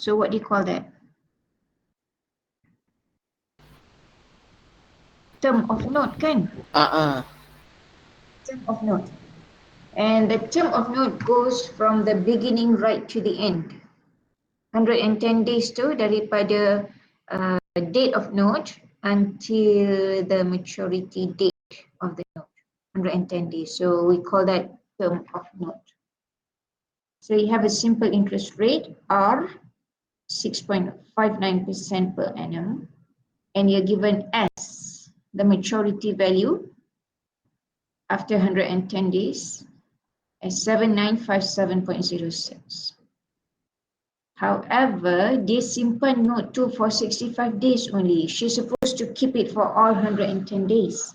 So what do you call that? Term of note kan? Term of note. And the term of note goes from the beginning right to the end. 110 days tu daripada date of note until the maturity date of the note. 110 days. So we call that term of note. So you have a simple interest rate R, 6.59% per annum, and you're given S, the maturity value after 110 days, as 7957.06. However, dia simpan note tu for 65 days only. She's supposed to keep it for all 110 days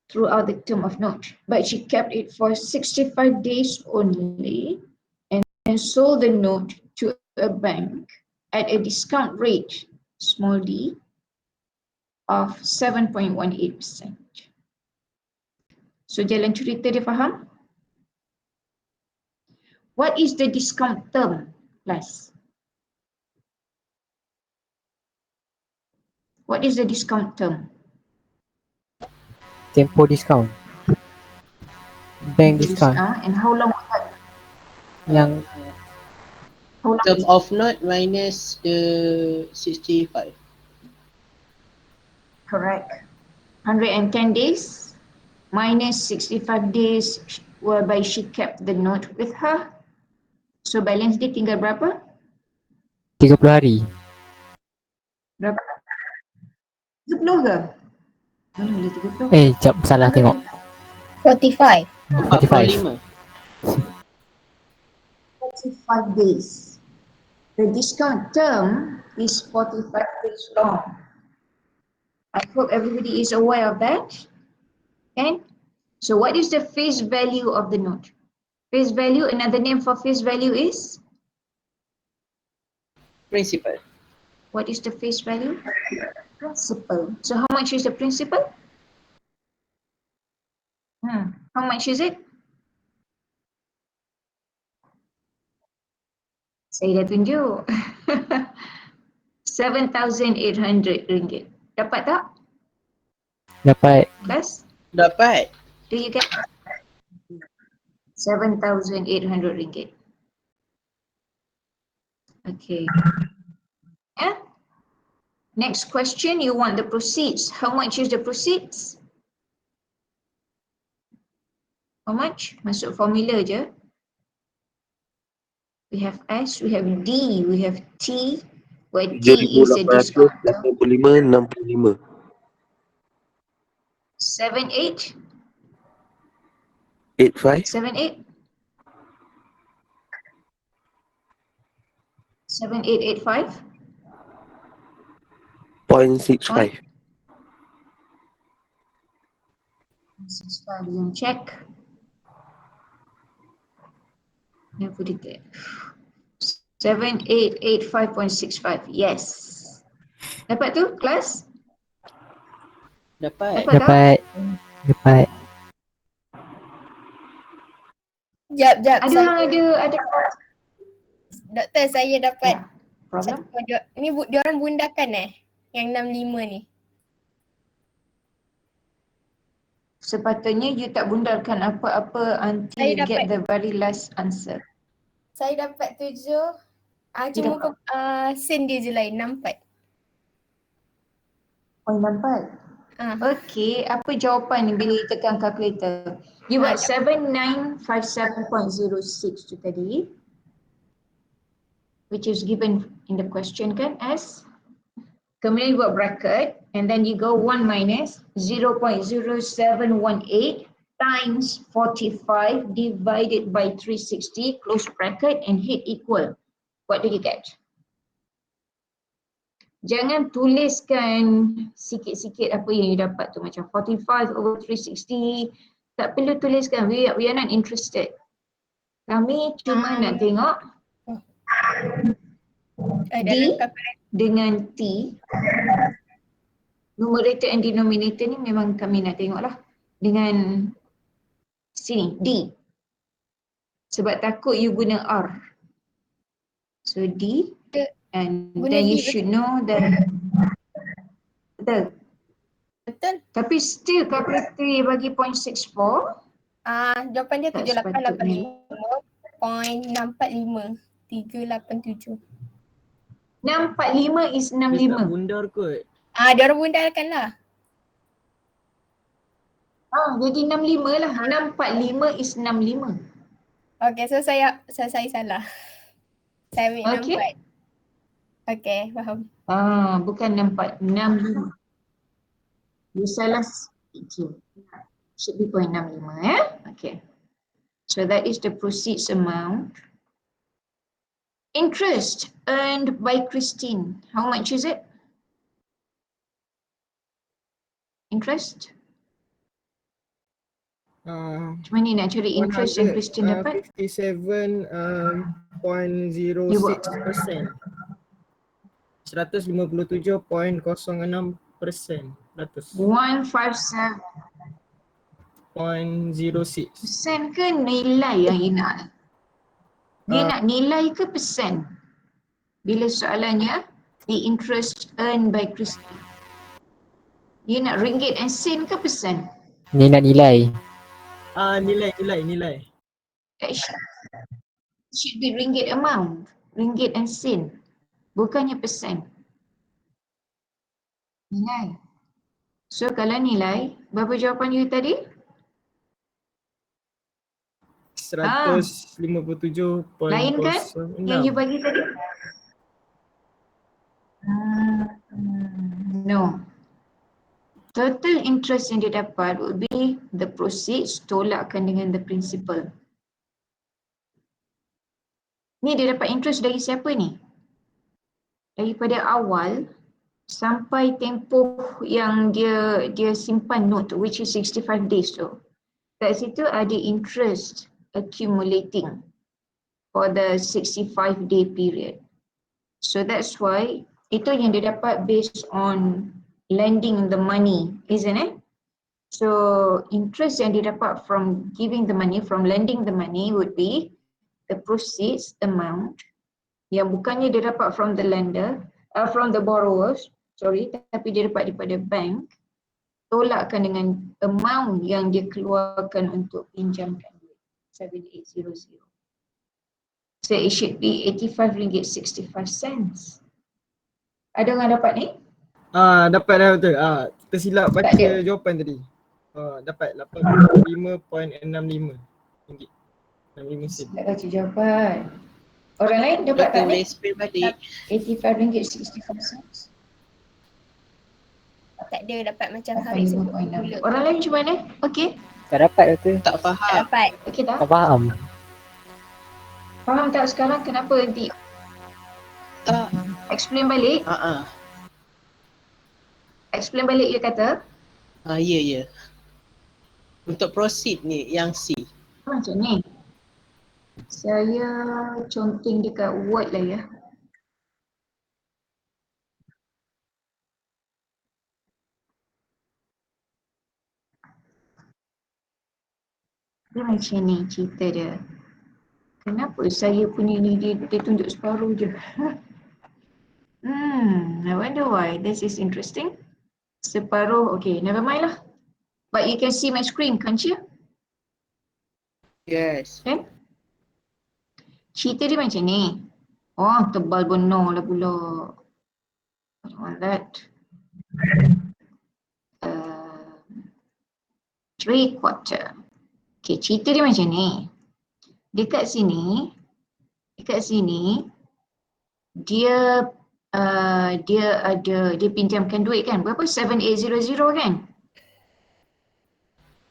throughout the term of note. But she kept it for 65 days only and sold the note to a bank at a discount rate, small d, of 7.18%. So jalan cerita dia faham? What is the discount term, class? What is the discount term? Tempo discount. Bank discount. And how long was that? Yang How long? Term of note minus the 65. Correct. 110 days minus 65 days whereby she kept the note with her. So balance dia tinggal berapa? 30 hari. Berapa? 30 ke? Mana boleh 30? Jap, salah tengok. 45. 45. 45 days. The discount term is 45 days long. I hope everybody is aware of that. Okay? So what is the face value of the note? Face value, another name for face value is? Principal. What is the face value? Principal. So how much is the principal? How much is it? Saya dah tunjuk. RM7,800. Dapat tak? Dapat. Class? Dapat. Do you get RM7,800? Okay. Yeah. Next question, you want the proceeds. How much is the proceeds? How much? Masuk formula je. We have S, we have D, we have T, where T is the discount. 3,885.65. 78? 85. 78? 7885? 0.65. 65, you check. Now put it there. 7885.65. Yes. Dapat tu, kelas? Dapat. tak? Dapat. Jap. Ada orang ada Doktor, saya dapat. problem? Ni diorang bundakan Yang 65 ni. Sepatutnya you tak bundarkan apa-apa until you get the very last answer. Saya dapat 7. Cuma sen dia je lain, 64. Oh, nampak? Okay, apa jawapan bila you tekan calculator? You buat 7957.06 tu tadi, which is given in the question kan as, kemudian you buat bracket and then you go 1 minus 0.0718 times 45 divided by 360, close bracket and hit equal. What do you get? Jangan tuliskan sikit-sikit apa yang you dapat tu, macam 45 over 360. Tak perlu tuliskan, we are not interested. Kami cuma nak tengok D dengan T, numerator and denominator ni memang kami nak tengok lah. Dengan sini, D. Sebab takut you guna R. So D. And Guna then you D should know that betul. betul? Tapi still calculator bagi 0.64 Jawapan dia tak 7885.645. 387. 645 is Dia tak 65. bundar kot. Dia orang bundarkan lah. Jadi 65 lah. 645 is 65. Okay, so saya salah. Saya ambil Okay. 64. Okay, faham. Bukan 65. You salah sikit. Should be 0.65 Okay. So that is the proceeds amount. Interest earned by Christine. How much is it? Interest? Macam mana nak cari interest yang Christine dapat? 157.06%. 157.06%. 157% 0.06. ke nilai yang you nak? Dia nak nilai ke persen? Bila soalannya the interest earned by Christine. Dia nak ringgit and sen ke persen? Ni nak nilai. Nilai. It should be ringgit amount. Ringgit and sen. Bukannya persen. Nilai. So kalau nilai, berapa jawapan you tadi? 157.06. Lain kan yang you bagi tadi? No. Total interest yang dia dapat would be the proceeds tolakkan dengan the principal. Ni dia dapat interest dari siapa ni? Daripada awal sampai tempoh yang dia simpan note which is 65 days tu. Kat situ ada interest accumulating for the 65-day period. So that's why itu yang dia dapat based on lending the money, isn't it? So interest yang dia dapat from giving the money, from lending the money would be the proceeds amount yang bukannya dia dapat from the lender, from the borrowers, tapi dia dapat daripada bank, tolakkan dengan amount yang dia keluarkan untuk pinjamkan duit, 7800. So it should be RM85.65. Ada orang dapat ni? Dapat dah betul. Tersilap baca jawapan tadi. Dapat 85.65 ringgit. 65 sen. Tak baca jawapan. Orang lain dapat tak ni? Boleh balik. RM85.65. Tak ada dapat macam Harik sebut dulu. Orang lain macam mana? Okey. Tak dapat tu. Tak Tak faham. dapat. Okey tak? Tak faham. Faham tak sekarang kenapa nanti? Tak. Explain balik. Explain balik you kata. Ya. Untuk proceed ni yang C. Macam ni. Saya conteng dekat Word lah ya. Dia macam ni cerita dia. Kenapa saya punya ni dia tunjuk separuh je? I wonder why. This is interesting. Separuh, okay, never mind lah. But you can see my screen, can't you? Yes. Okay. Cerita dia macam ni. Oh, tebal benar lah pula. I don't want that. 3/4. Okay, cerita dia macam ni. Dekat sini, dia pinjamkan duit kan? Berapa? 7800 kan?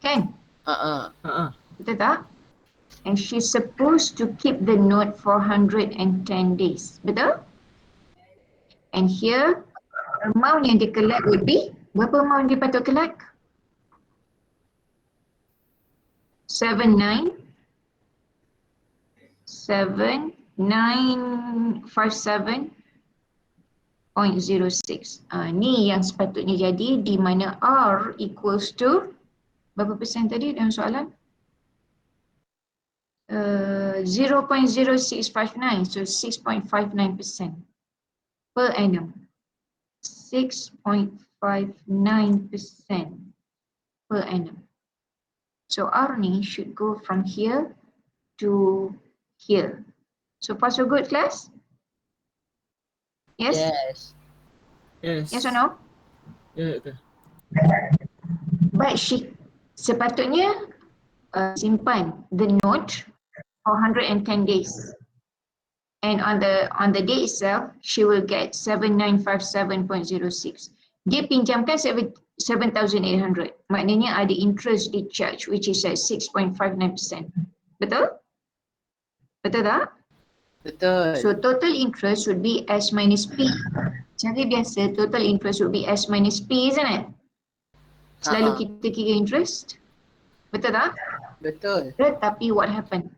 Kan? Betul tak? And she's supposed to keep the note for 110 days. Betul? And here, amount yang dia collect would be, berapa amount dia patut collect? 7957.06. Ni yang sepatutnya jadi di mana R equals to berapa persen tadi dalam soalan? 0.0659, so 6.59%. per annum. 6.59% per annum. So R ni should go from here to here. So far so good, class? Yes? Yes. Yes. Yes or no? Ya, betul. But she sepatutnya simpan the note for 110 days. And on the day itself, she will get 7957.06. Dia pinjamkan 7,800. Maknanya ada interest di charge which is at 6.59%. Betul? Betul tak? Betul. So total interest would be S minus P. Cara biasa total interest would be S minus P, isn't it? Selalu kita kira interest. Betul tak? Betul. Tetapi what happened?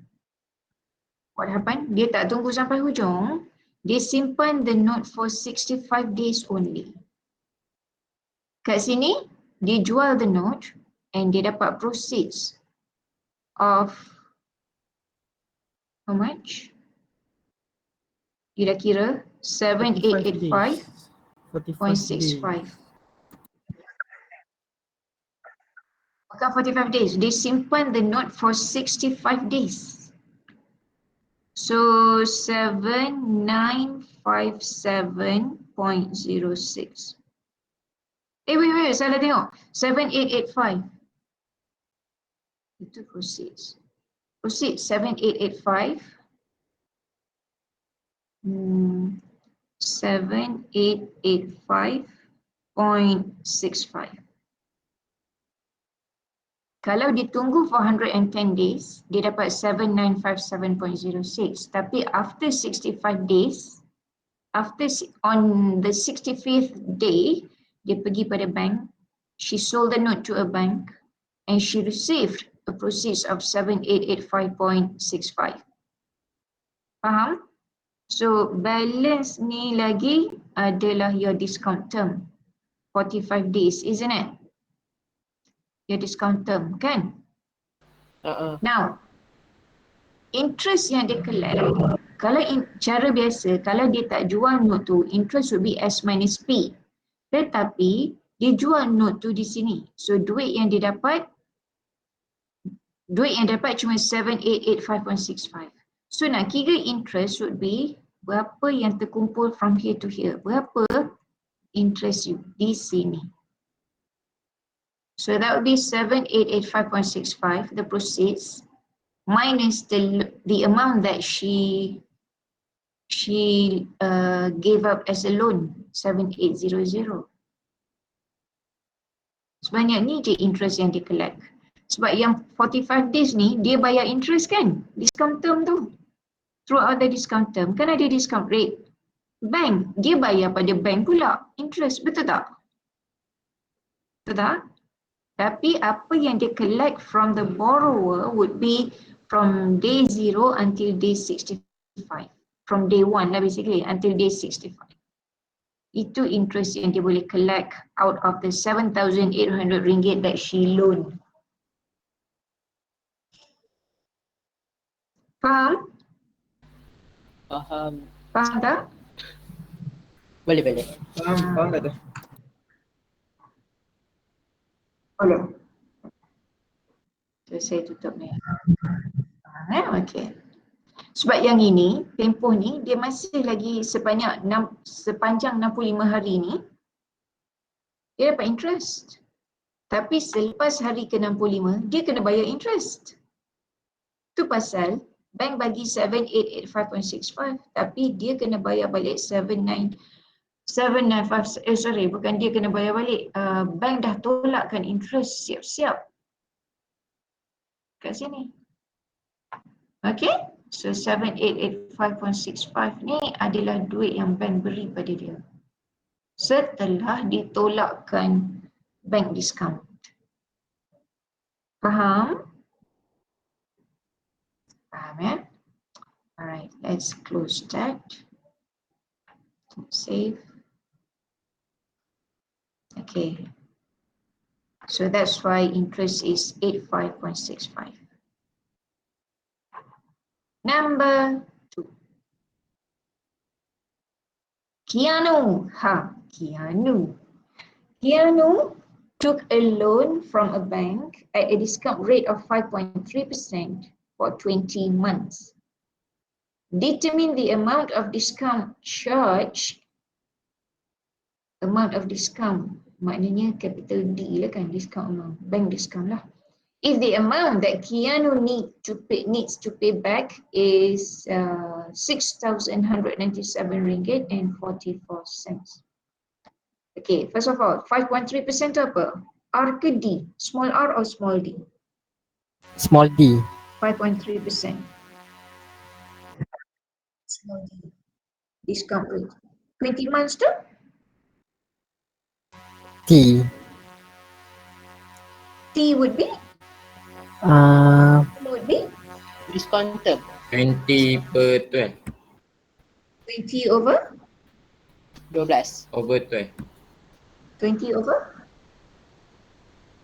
What happened? Dia tak tunggu sampai hujung. Dia simpan the note for 65 days only. Kat sini, dia jual the note and dia dapat proceeds of how much? Dia dah kira 7885.65. Bukan 45 days. Dia simpan the note for 65 days. So 7957.06. Wait, salah tengok. 7885. Itu proceeds. Proceeds 7885. 7885.65. Kalau ditunggu for 110 days, dia dapat 7957.06. Tapi after 65 days, on the 65th day, dia pergi pada bank, she sold the note to a bank and she received a proceeds of 7885.65. Faham? So balance ni lagi adalah your discount term. 45 days, isn't it? Your discount term, kan? Now, interest yang dia collect, kalau cara biasa, kalau dia tak jual note tu, interest would be S minus P. Tetapi, dia jual note tu di sini. So, duit yang dapat cuma 7885.65. So, nak kira interest would be berapa yang terkumpul from here to here. Berapa interest you di sini. So that would be 7885.65, the proceeds, minus the amount that she gave up as a loan, 7800. Sebanyak ni je interest yang dia collect. Sebab yang 45 days ni, dia bayar interest kan? Discount term tu. Throughout the discount term, kan ada discount rate. Bank, dia bayar pada bank pula interest, betul tak? Betul tak? Tapi apa yang dia collect from the borrower would be from day 0 until day 65. From day 1 lah basically until day 65. Itu interest yang dia boleh collect out of the 7,800 ringgit that she loaned. Faham? Faham. Faham tak? Boleh. Faham tak tu? Boleh. So saya tutup ni. Okay. Sebab yang ini, tempoh ni, dia masih lagi sepanjang 65 hari ni, dia dapat interest. Tapi selepas hari ke-65, dia kena bayar interest. Tu pasal bank bagi 7885.65, tapi dia kena bayar balik 795, bukan dia kena bayar balik. Bank dah tolakkan interest siap-siap. Kat sini. Okay? So 7885.65 ni adalah duit yang bank beri pada dia setelah ditolakkan bank discount. Faham? Faham ya? Alright, let's close that. Save. Okay. So that's why interest is 85.65. Number 2. Keanu took a loan from a bank at a discount rate of 5.3% for 20 months. Determine the amount of discount charged. Amount of discount, maknanya capital D lah kan, discount amount, bank discount lah. If the amount that Keanu needs to pay back is RM6,197.44. Okay, first of all, 5.3% tu apa? R ke D? Small r or small d? Small d. 5.3%. Small d. Discount rate. 20 months tu? T. T would be? Would be? Discount term. 20 per 12 20 over? 12. over 12. 20 over?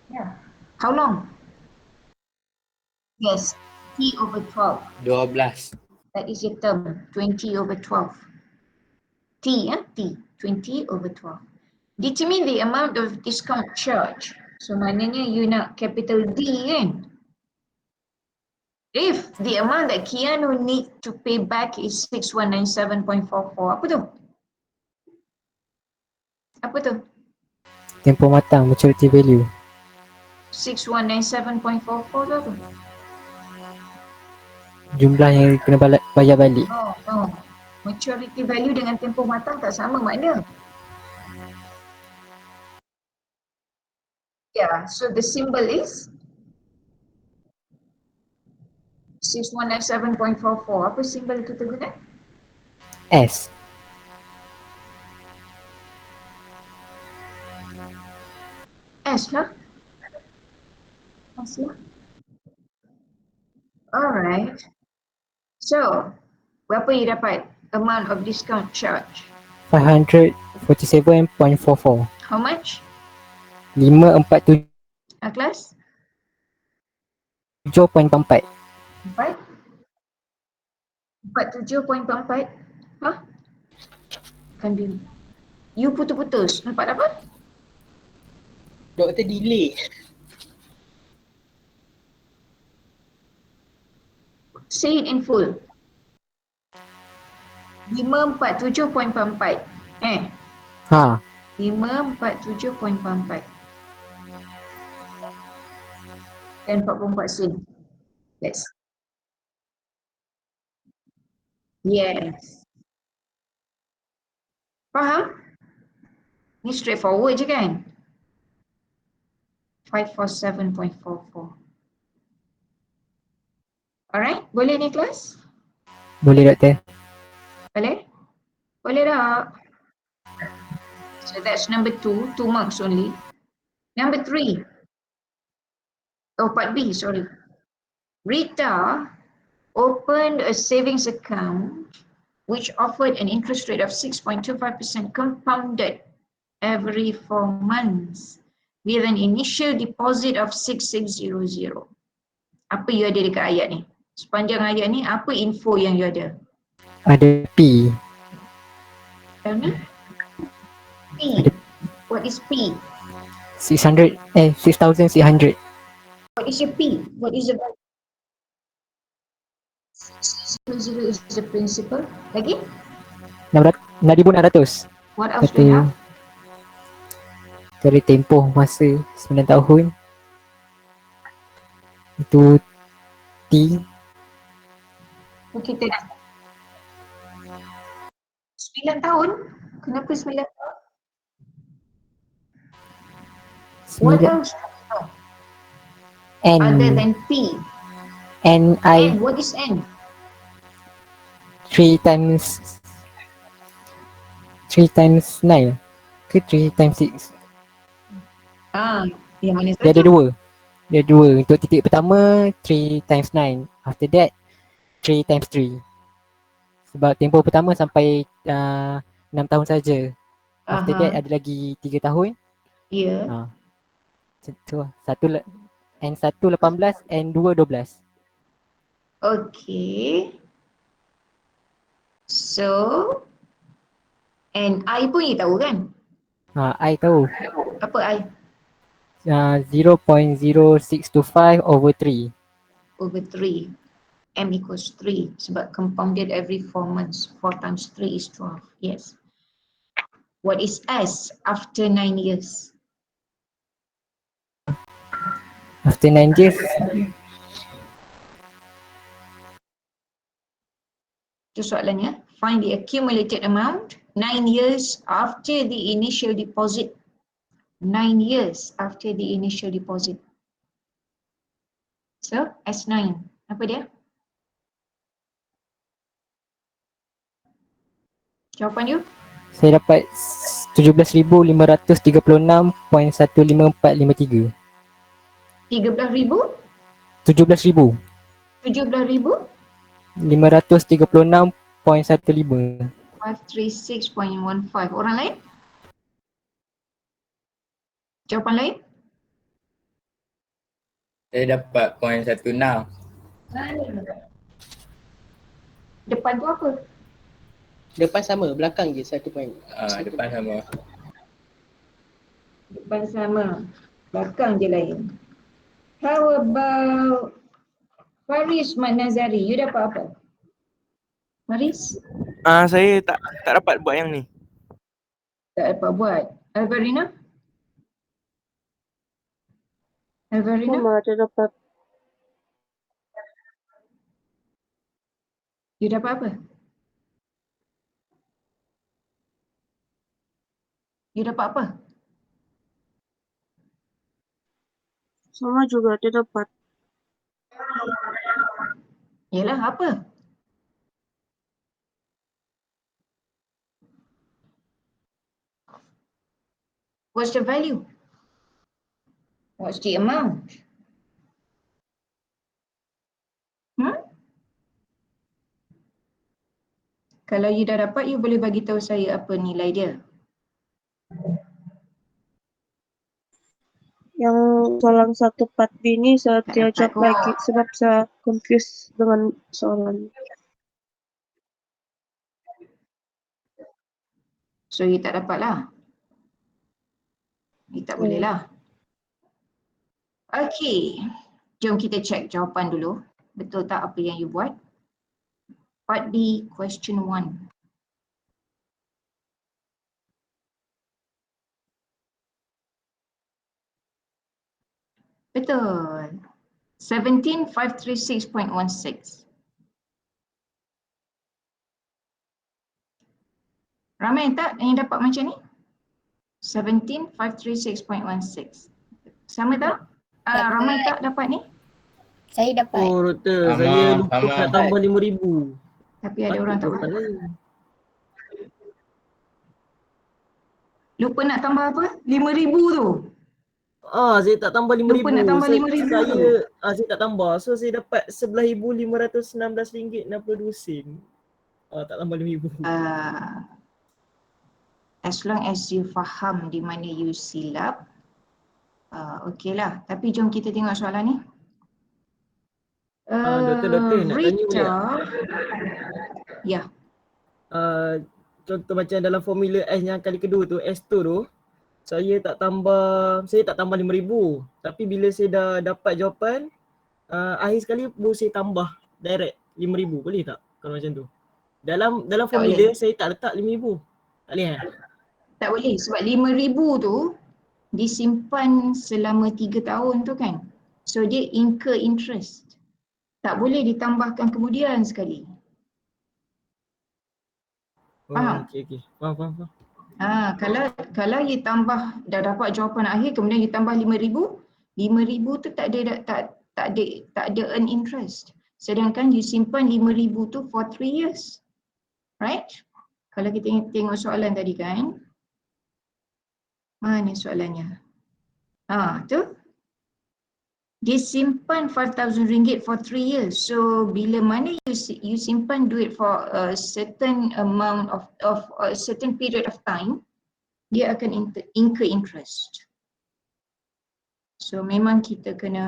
Yeah. How long? Yes, T over 12. 12. That is your term, 20 over 12. T, T, 20 over 12. Determine the amount of discount charge. So maknanya you nak capital D kan? If the amount that Keanu need to pay back is 6197.44, apa tu? Apa tu? Tempoh matang, maturity value. 6197.44 tu apa? Jumlah yang kena bayar balik. No. Maturity value dengan tempoh matang tak sama makna. Yeah, so the symbol is 6197.44. Apa symbol kita guna? S. S lah. S lah. Alright. So, berapa you dapat amount of discount charge? 547.44. How much? 547.44. Kelas? 4. 47.44? Hah? Kan dia. You putus-putus. Nampak apa? Doktor delay. Say it in full. 547.44. Ha. 547.44. Dan 44 sen. Yes. Yes. Faham? Ni straightforward je kan? 547.44. Alright, boleh ni kelas? Boleh doktor. Boleh? Boleh tak? So that's number 2, 2 marks only. Number 3. Oh, part B, sorry. Rita opened a savings account which offered an interest rate of 6.25% compounded every 4 months with an initial deposit of 6600. Apa you ada dekat ayat ni? Sepanjang ayat ni, apa info yang you ada? Ada P. Tell me. P. What is P? 600. 6,600. What is your P? What is the value? 600 is the principal. Lagi? 6,600. What else do you have? Dari tempoh masa 9 tahun. Itu T. Kita dah 9 tahun? Kenapa 9 tahun? What 9. else? Other than P. N I N, what is N? 3 times 9 ke 3 times 6. Yang mana Dia ada satu? dua. Untuk titik pertama 3 times 9. After that 3 times 3. Sebab tempoh pertama sampai 6 tahun saja. After that ada lagi 3 tahun. Ya. Satu N1 18, N2 12. Okay. So, And I pun you tahu kan? I tahu. Apa I? 0.0625 over 3. Over 3. M equals 3 sebab compounded every 4 months. 4 times 3 is 12. Yes. What is S after 9 years? After 9 years, Itu soalannya. Find the accumulated amount 9 years after the initial deposit. 9 years after the initial deposit. So, S9. Apa dia? Jawapan you? saya dapat 17,536.15453. 13,000? 17,000. 17,000? 536.155. 536.15. Orang lain? Jawapan lain? Saya dapat 0.16. Depan tu apa? Depan sama, belakang je 1 point. Depan sama. Depan sama. Belakang je lain. How about Faris Mat Nazari? You dapat apa? Faris? Saya tak dapat buat yang ni. Tak dapat buat. Alvarina? Alvarina? Sama ada dapat. You dapat apa? You dapat apa? Sama juga ada dapat. Yelah, apa? What's the value? What's the amount? Kalau you dah dapat, you boleh bagi tahu saya apa nilai dia. Yang soalan 1/4B ni saya Tak tidak jawab dapat lagi sebab saya confused dengan soalan. So, you tak dapat lah. You tak boleh lah. Okay. Jom kita check jawapan dulu. Betul tak apa yang you buat? Part B, question 1. Betul. 17,536.16. Ramai tak yang dapat macam ni? 17,536.16. Sama tak? Ramai tak dapat ni? Saya dapat. Oh, doktor, Sama, saya lupa sama. nak tambah 5,000. Tapi ada orang tak buat. Lupa nak tambah apa? 5,000 tu. Saya tak tambah 5,000. Lupa nak tambah 5,000 tu. Saya tak tambah. So saya dapat RM11,516.62. Tak tambah 5,000. As long as you faham di mana you silap, okey lah. Tapi jom kita tengok soalan ni. Doktor, nak tanya boleh tak? Ya. Contoh macam dalam formula S yang kali kedua tu, S2 tu, saya tak tambah 5,000. Tapi bila saya dah dapat jawapan, akhir sekali baru saya tambah direct 5,000. Boleh tak kalau macam tu? Dalam formula saya tak letak 5,000. Tak boleh Tak boleh sebab 5,000 tu disimpan selama 3 tahun tu kan. So dia incur interest. Tak boleh ditambahkan kemudian sekali. Faham? Okey. Faham. Kalau you tambah, dah dapat jawapan akhir kemudian you tambah 5,000, 5,000 tu tak ada earn interest. Sedangkan you simpan 5,000 tu for 3 years. Right? Kalau kita tengok soalan tadi kan. Mana soalannya? Tu. Dia simpan RM5,000 for 3 years. So bila mana you simpan duit for a certain amount of a certain period of time, dia akan incur interest. So memang kita kena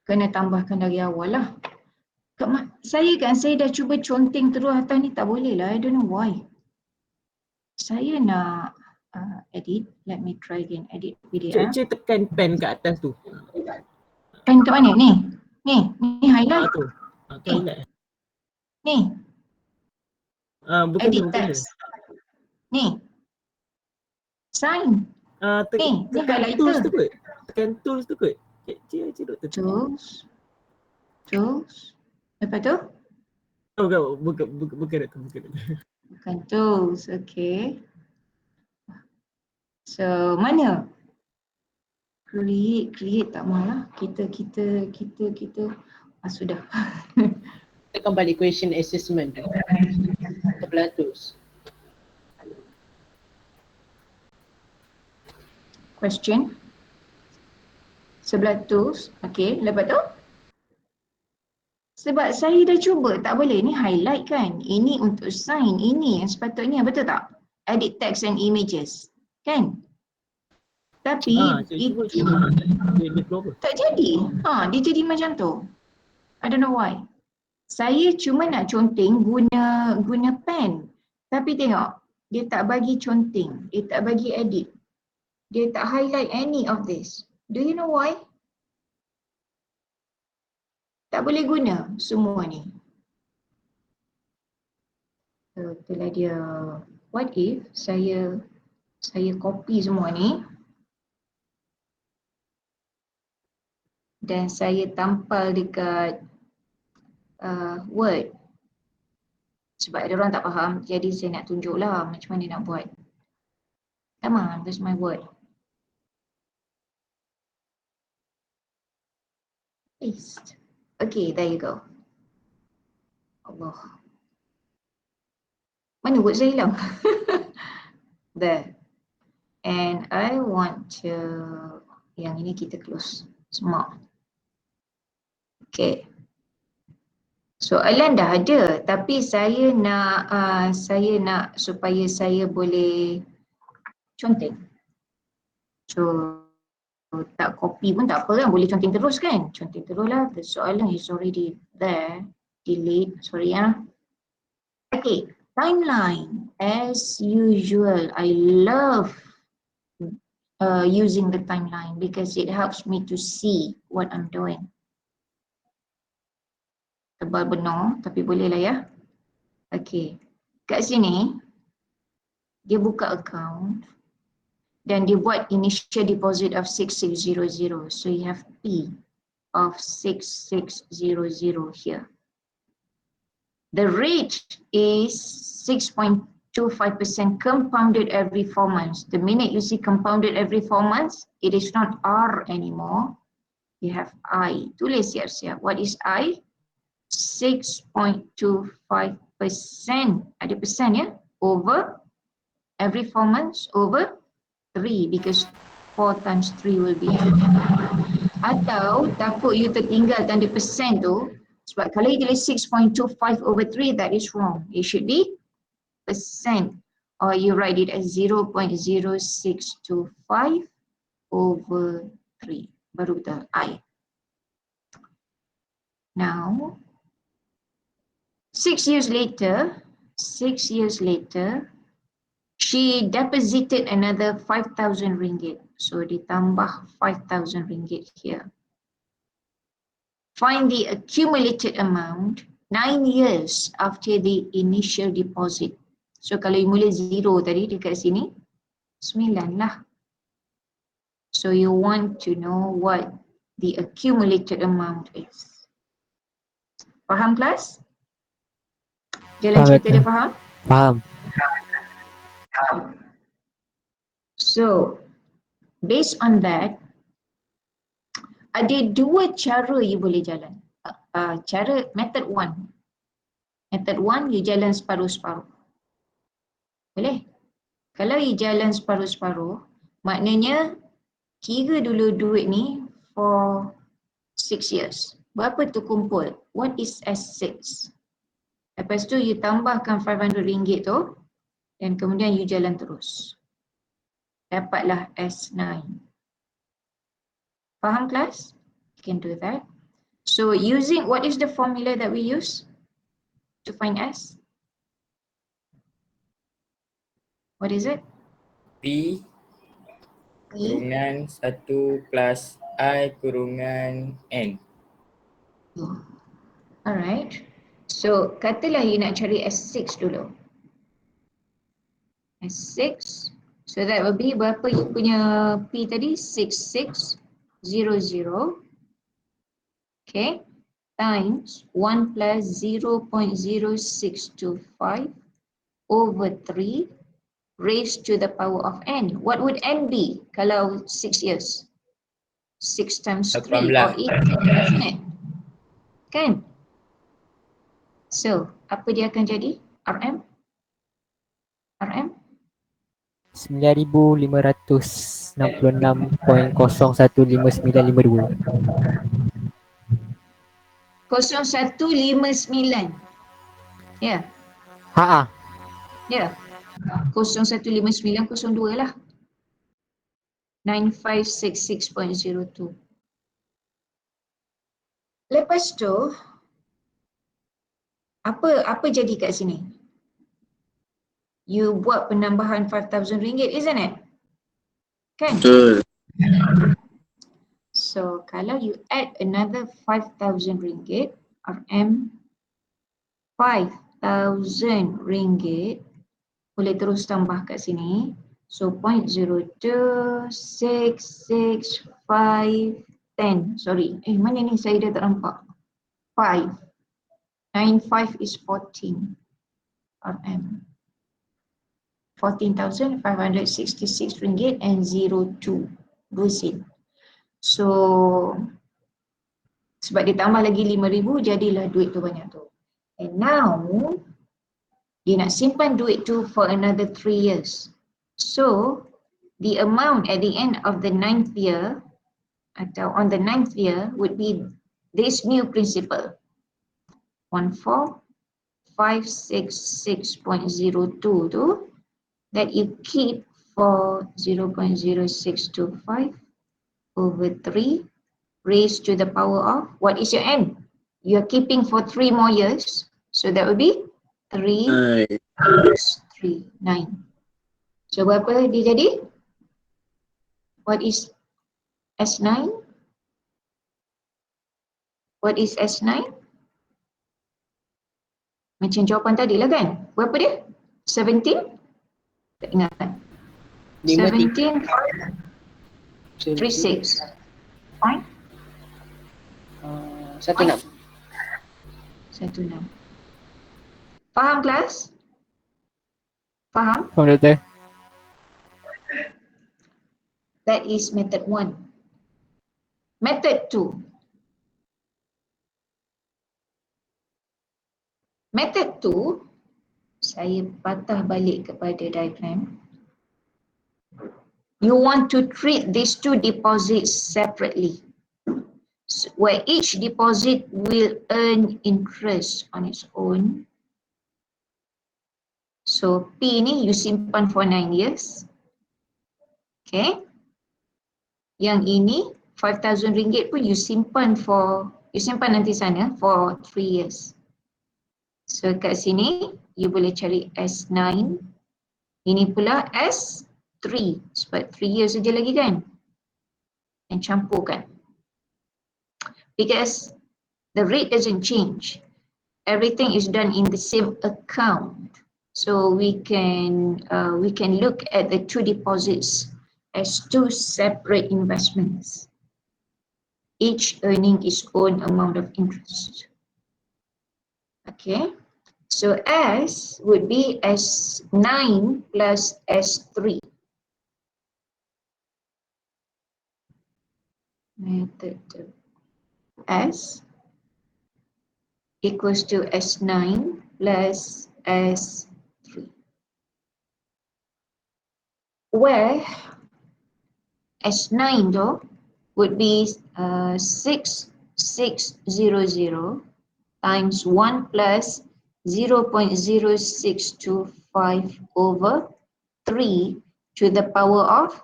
tambahkan dari awal lah. Saya dah cuba conteng terus atas ni, tak boleh lah. I don't know why. Saya nak edit. Let me try again. Edit PDF. Cik tekan pen kat atas tu. Pen kat mana? Ni highlight. Tu. Tu highlight. Ni, Bukan edit tu, bukan tu. text. Ni. Sign. Ni Tekan highlighter. tools tu kot. Tekan tools tu kot. Cik doktor tekan. Tools. Lepas tu? Bukan doktor. Bukan tools. Okay. So, mana? Create tak malah. Kita. Sudah. Tekan balik question assessment tu. Sebelah tools. Question. Sebelah tools. Okay. Lepas tu? Sebab saya dah cuba. Tak boleh. Ni highlight kan. Ini untuk sign. Ini yang sepatutnya. Betul tak? Edit text and images. Kan? Tapi Cuba itu dia keluar apa? tak jadi. Dia jadi macam tu. I don't know why. Saya cuma nak conteng guna pen. Tapi tengok, dia tak bagi conteng. Dia tak bagi edit. Dia tak highlight any of this. Do you know why? Tak boleh guna semua ni. So, itulah dia. What if saya copy semua ni dan saya tampal dekat Word. Sebab ada orang tak faham, jadi saya nak tunjuklah macam mana nak buat. Come on, that's my word. Paste. Okay, there you go. Allah. Mana word saya hilang? There. And I want to, yang ini kita close. Smart. Okay. Soalan dah ada, tapi saya nak supaya saya boleh conteng. So tak copy pun tak apa kan, boleh conteng terus kan? Conteng terus lah, the soalan is already there. Delete, sorry ya. Okay, timeline. As usual, I love using the timeline because it helps me to see what I'm doing. Tebal benar, tapi boleh lah ya. Okay, kat sini, dia buka account dan dia buat initial deposit of 6600. So you have P of 6600 here. The rate is 6.25% compounded every 4 months. The minute you see compounded every 4 months, it is not R anymore. You have I. Tulis siap-siap. What is I? 6.25%. Ada persen ya? Over every 4 months over 3 because 4 times 3 will be. Atau takut you tertinggal tanda persen tu, sebab kalau you tulis 6.25 over 3, that is wrong. It should be percent, or you write it as 0.0625 over 3. Baru betul I. Now 6 years later, she deposited another 5,000 ringgit. So ditambah 5,000 ringgit here. Find the accumulated amount 9 years after the initial deposit. So kalau you mula 0 tadi dekat sini, 9 lah. So you want to know what the accumulated amount is. Faham kelas? Jalan cerita dia faham? Faham. So, based on that, ada dua cara you boleh jalan. Method 1. Method 1, you jalan separuh-separuh. Boleh? Kalau you jalan separuh-separuh, maknanya kira dulu duit ni for 6 years. Berapa tu kumpul? What is S6? Lepas tu you tambahkan 500 ringgit tu dan kemudian you jalan terus. Dapatlah S9. Faham kelas? You can do that. So using, what is the formula that we use to find S? What is it? P kurungan 1 plus I kurungan N. Alright. So katalah you nak cari S6 dulu. S6. So that will be berapa you punya P tadi? 6600. Okay. Times 1 plus 0.0625 over 3 raised to the power of N. What would N be kalau 6 years? 6 times 3 or 8, isn't it? Kan? So, apa dia akan jadi? RM? RM? 9,566.015952. 0159. Ya, Ha. ya. 015902 lah. 9566.02. Lepas tu, apa jadi kat sini? You buat penambahan RM5,000, isn't it? Kan? Betul. So, kalau you add another RM5,000, RM RM5,000 boleh terus tambah kat sini. So 0.02666510. Sorry. Mana ni saya dah tak nampak. 5. 95 is 14 RM. RM14,566.02. So sebab dia tambah lagi 5,000, jadilah duit tu banyak tu. And now dia nak simpan duit tu for another 3 years. So the amount at the end of the 9th year atau on the 9th year would be this new principal 14,566.02 tu that you keep for 0.0625 over 3 raised to the power of, what is your N? You're keeping for 3 more years, so that would be 3 plus 3, 9. So berapa dia jadi? What is S9? What is S9? Macam jawapan tadi lah kan? Berapa dia? 17? Tak ingat kan? 17.36. Fine? 16. 16. Faham kelas? Faham? Faham doktor? That is method 1. Method 2. Method 2, saya patah balik kepada diagram. You want to treat these two deposits separately, where each deposit will earn interest on its own. So P ni you simpan for 9 years. Okay. Yang ini RM5,000 pun you simpan nanti sana for 3 years. So kat sini you boleh cari S9. Ini pula S3 sebab 3 years saja lagi kan. Dan campurkan. Because the rate doesn't change. Everything is done in the same account. So we can look at the two deposits as two separate investments, each earning its own amount of interest. Okay, so S would be S9 plus S3. Method 2. S equals to S9 plus S3. Where S9 though would be 6600 times 1 plus 0.0625 over 3 to the power of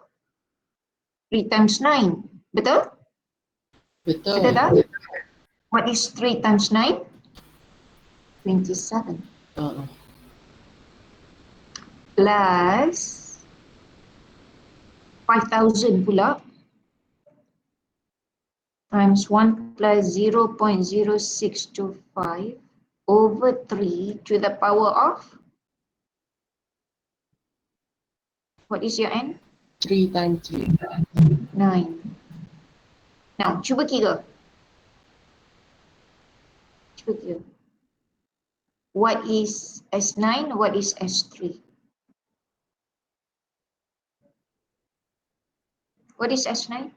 3 times 9. Betul? Betul Betul. tak? What is 3 times 9? 27. Plus 5,000 pula times 1 plus 0.0625 over 3 to the power of, what is your n? 3 times 3. 9. Now, cuba kira. Cuba kira. What is S9? What is S3? What is S9?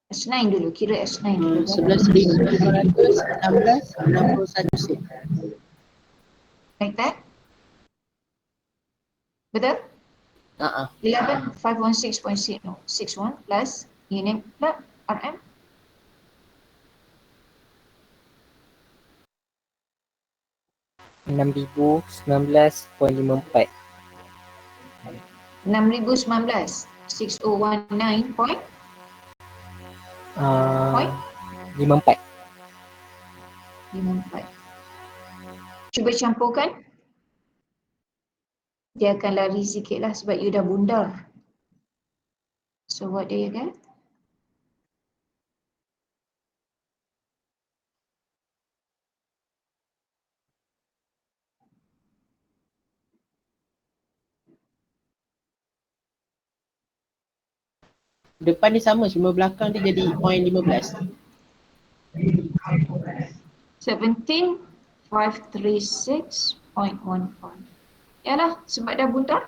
S9 dulu, kira S9 dulu. 11,516 sen. Like that? Betul? 11,516.61 plus unit plus RM. 6,019.54. 6,019. 6019 point? Point? 54. 54. Cuba campurkan. Dia akan lari sikit lah sebab you dah bundar. So what do you get? Depan dia sama, cuma belakang dia jadi point 15. 17,536.15. Yalah, sebab dah bundar.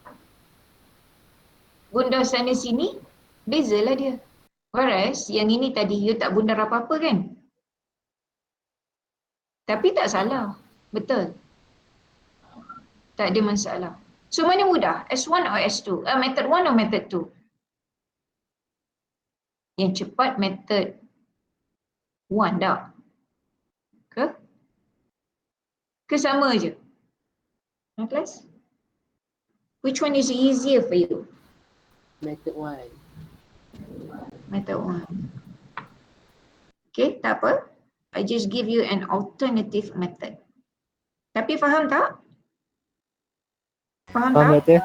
Bundar sana sini, bezalah dia. Whereas yang ini tadi you tak bundar apa-apa kan? Tapi tak salah. Betul. Tak ada masalah. So mana mudah? S1 atau S2? Method 1 atau method 2? Yang cepat method 1 dah. Ke? Ke sama je? Class? Which one is easier for you? Method 1. Method 1. Okay, tak apa. I just give you an alternative method. Tapi faham tak? Faham Faham tak? doktor?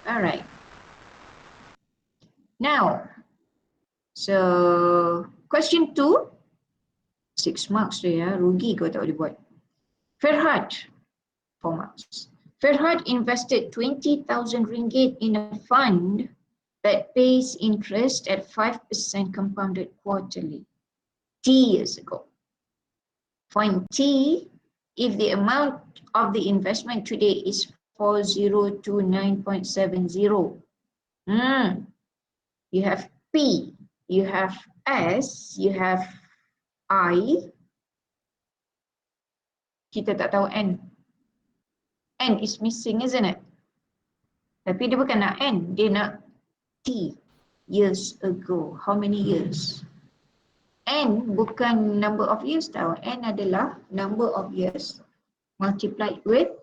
Alright. Now, so question 2, 6 marks tu ya, rugi kau tak boleh buat. Ferhat, 4 marks. Ferhat invested 20,000 ringgit in a fund that pays interest at 5% compounded quarterly T years ago. Find T if the amount of the investment today is 4029.70. You have P, you have S, you have I. Kita tak tahu N. N is missing, isn't it? Tapi dia bukan nak N, dia nak T, years ago. How many years? N bukan number of years tau. N adalah number of years multiplied with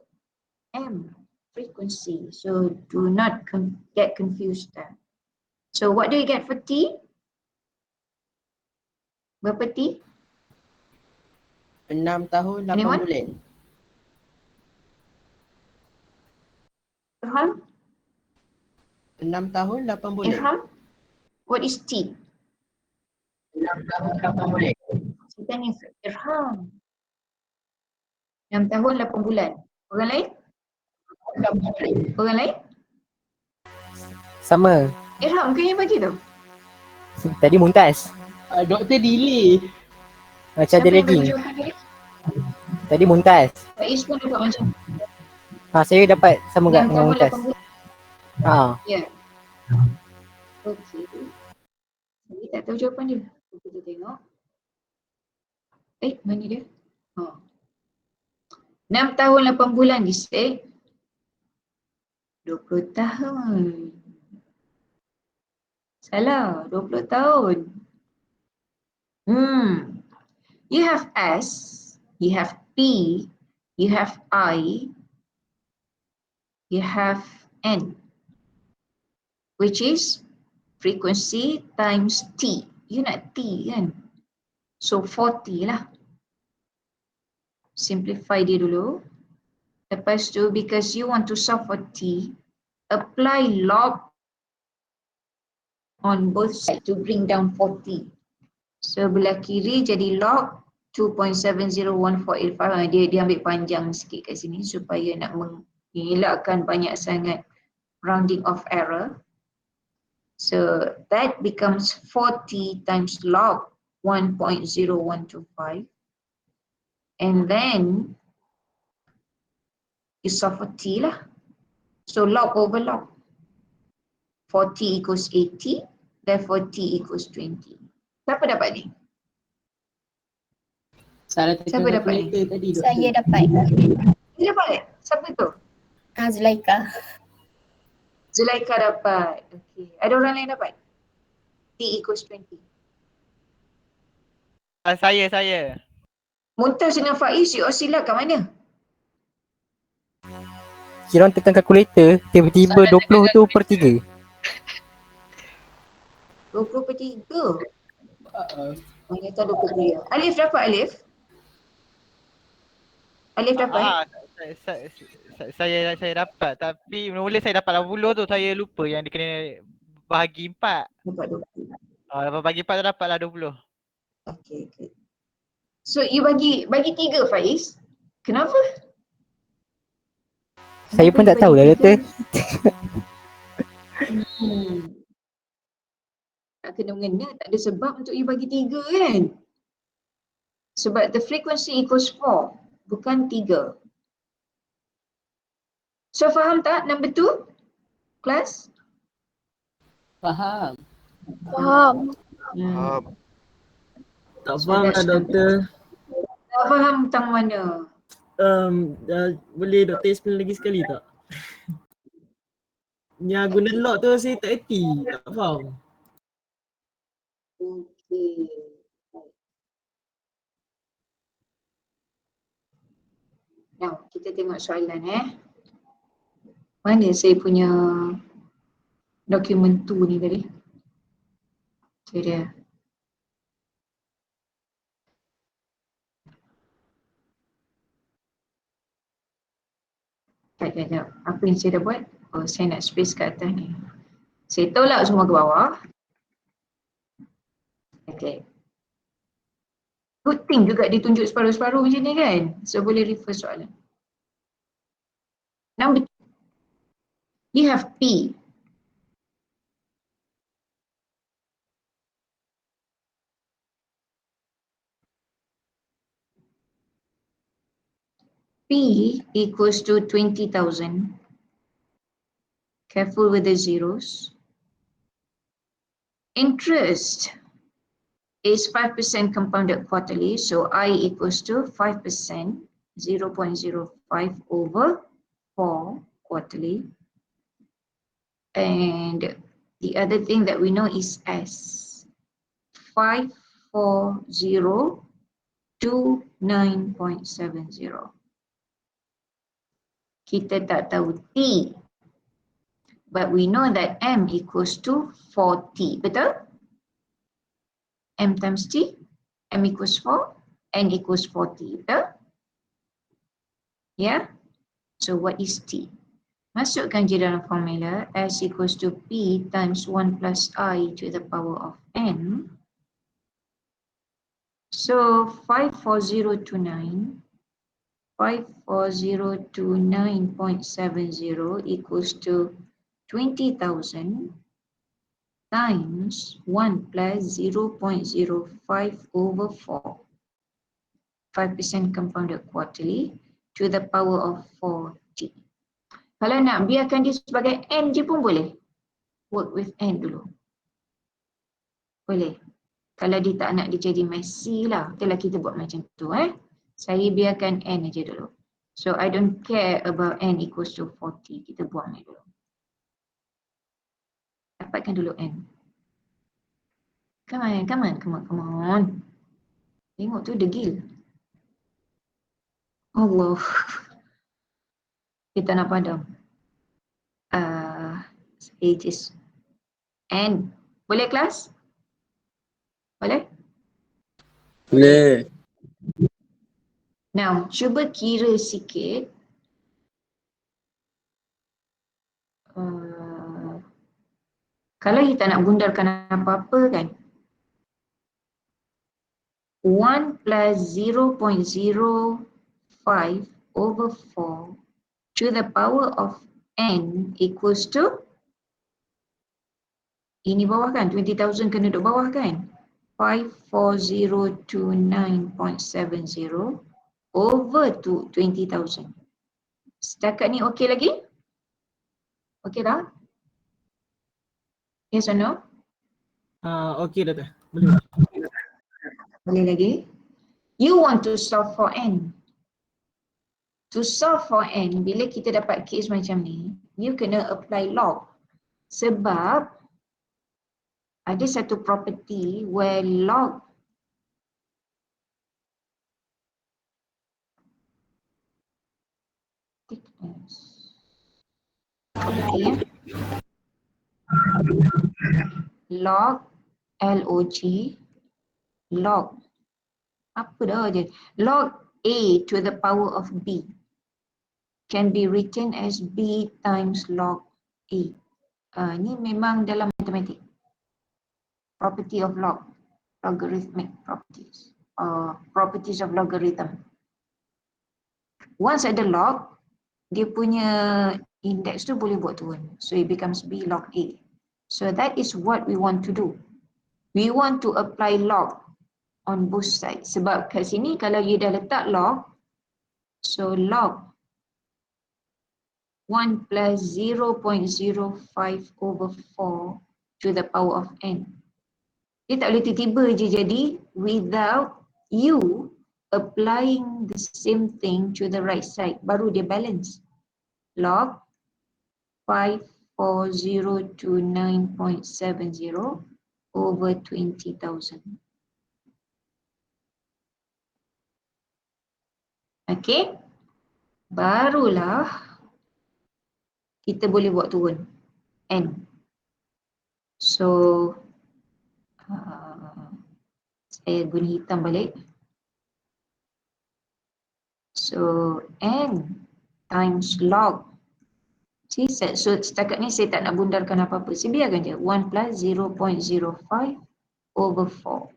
M, frequency. So do not get confused there. So what do you get for T? Berapa T? 6 tahun 8 Anyone? bulan. Irham? 6 tahun 8 bulan. Irham? What is T? 6 tahun 8 bulan. Saya tanya Irham. 6 tahun 8 bulan. Orang lain? Orang lain? Sama. Irham ke yang bagi tu? Tadi Mumtaz. Doktor delay. Macam ada Siapa yang lagging. bagi jawapan tadi? Tadi Mumtaz. Faiz pun dapat macam Saya dapat sama 6 dengan tahun Mumtaz. 8 bulan. Ya. Okey. Saya tak tahu jawapan dia. Kita tengok. Mana dia? 6 tahun 8 bulan disik. 20 tahun. Salah, 20 tahun. You have S, you have P, You have I, you have N, which is frequency times T. You nak T kan? So 40 lah. Simplify dia dulu. Lepas tu, because you want to solve for T, apply log on both sides to bring down 40. So belah kiri jadi log 2.701485. Dia ambil panjang sikit kat sini supaya nak mengelakkan banyak sangat rounding off error. So that becomes 40 times log 1.0125. And then you solve for T lah. So log over log. 40 equals 80, therefore T equals 20. Siapa dapat ni? Salah tekan Siapa dapat ni? calculator tadi, doktor. Saya dapat. Dia dapat? Siapa tu? Zulaika. Zulaika dapat. Okay. Ada orang lain dapat? T equals 20. Saya. Mumtaz dengan Faiz, you all sila kat mana? Kira orang tekan kalkulator, tiba-tiba 20 tu per 3. 20 per 3. Oh, dia tahu 20 per 3. Alif dapat Alif? Alif dapat? Saya dapat, tapi mula saya dapat 80 tu, saya lupa yang dia kena bahagi 4. Dapat 20. Bagi 4 tu dapatlah 20. Okay, good. So you bagi 3 Faiz. Kenapa? Saya pun tak Kenapa tahu you lah bagi doktor. 3? Tak kena mengena, tak ada sebab untuk you bagi 3 kan? Sebab the frequency equals 4, bukan 3. So faham tak number 2? Class? Faham. Faham. Tak So faham lah that's number doktor. Tak faham tentang mana? Boleh doktor explain lagi sekali tak? Yang guna log tu saya tak erti, tak faham. Okay. Now, kita tengok soalan Mana saya punya dokumen tu ni tadi? Okay, dia. Sekejap. Apa yang saya dah buat? Oh, saya nak space kat atas ni. Saya tolak semua ke bawah. Okay. Good thing juga ditunjuk separuh-separuh macam ni kan? So boleh refer soalan. Number 2. You have P. P equals to 20,000. Careful with the zeros. Interest is 5% compounded quarterly, so I equals to 5%, 0.05 over 4 quarterly. And the other thing that we know is S, 54029.70. Kita tak tahu T, but we know that M equals to 4T, betul? M times T, M equals 4, N equals 40, betul? Yeah? So what is T? Masukkan je dalam formula, S equals to P times 1 plus I to the power of N. So 54029, 54029.70 equals to 20,000 times 1 plus 0.05 over 4. 5% compounded quarterly to the power of 4T. Kalau nak biarkan dia sebagai N je pun boleh. Work with N dulu. Boleh. Kalau dia tak nak dia jadi messy lah. Itulah kita buat macam tu Saya biarkan N aja dulu. So I don't care about N equals to 40. Kita buang ni dulu. Dapatkan dulu N. Come on. Tengok tu degil. Allah. Kita nak padam. Ages. N. Boleh kelas? Boleh? Boleh. Now, cuba kira sikit. Kalau you tak nak bundarkan apa-apa kan, 1 plus 0.05 over 4 to the power of n equals to, ini bawah kan, 20,000 kena duduk bawah kan, 54029.70 over to 20,000. Setakat ni okey lagi? Okey tak? Yes or no? Okey dah. Boleh. Boleh lagi? You want to solve for n. To solve for n, bila kita dapat case macam ni, you kena apply log. Sebab ada satu property where log thickness. Okay, ya. Log log log apa dah je, log a to the power of b can be written as b times log a. Ni memang dalam matematik, property of log, logarithmic properties, properties of logarithm. Once ada log, dia punya index tu boleh buat turun, so it becomes b log a. So that is what we want to do. We want to apply log on both sides. Sebab kat sini kalau you dah letak log, so log 1 plus 0.05 over 4 to the power of n. Dia tak boleh tiba-tiba je jadi without you applying the same thing to the right side. Baru dia balance. Log 54029.70 over 20,000. Okay, barulah kita boleh buat turun n. So saya guna hitam balik. So n times log. See, so setakat ni saya tak nak bundarkan apa-apa. Saya biarkan je 1 plus 0.05 over 4.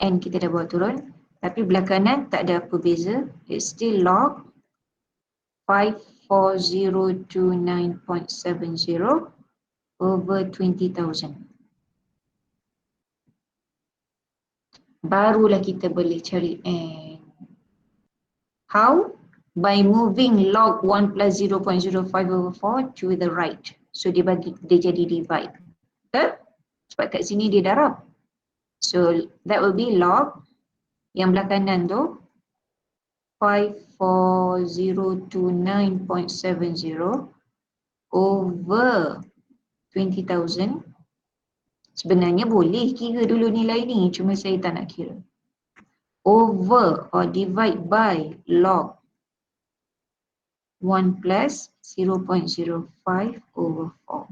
N kita dah buat turun. Tapi belah kanan tak ada apa beza. It's still log 54029.70 over 20,000. Barulah kita boleh cari n. How? By moving log 1 plus 0.05 over 4 to the right. So dia jadi divide. Betul? Sebab kat sini dia darab. So that will be log yang belah kanan tu 54029.70 over 20,000. Sebenarnya boleh kira dulu nilai ni, cuma saya tak nak kira. Over or divide by log 1 plus 0.05 over 4.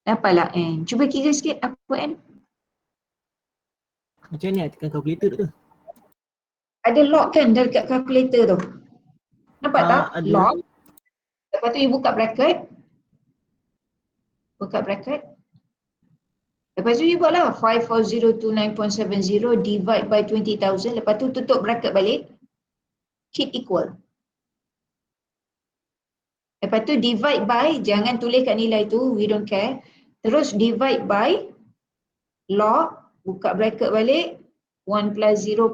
Dapatlah n. Cuba kira sikit apa n? Macam ni tekan kalkulator tu. Ada log kan dekat kalkulator tu. Nampak tak? Ada. Log. Lepas tu you buka bracket. Buka bracket. Lepas tu you buatlah 54029.70 divide by 20,000. Lepas tu tutup bracket balik. Hit equal. Lepas tu divide by, jangan tulis kat nilai tu, we don't care. Terus divide by log, buka bracket balik, 1 plus 0.05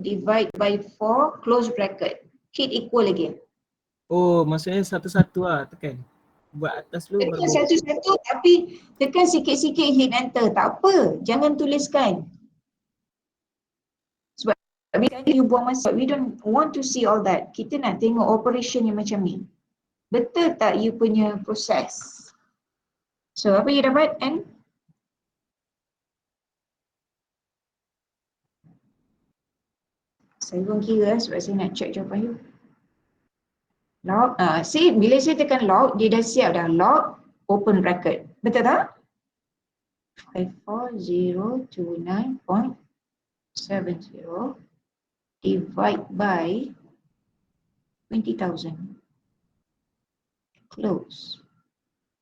divide by 4, close bracket. Hit equal again. Oh, maksudnya satu-satu lah tekan. Buat atas dulu baru Tekan bawah. satu-satu tapi tekan sikit-sikit hit enter. Tak apa, jangan tuliskan. Sebab you buang masa, we don't want to see all that. Kita nak tengok operation yang macam ni. Betul tak you punya proses? So apa you dapat n? Saya pun kira sebab saya nak check jawapan you. Log, see bila saya tekan log, dia dah siap dah. Log, open bracket. Betul tak? 54029.70 divide by 20,000. Close.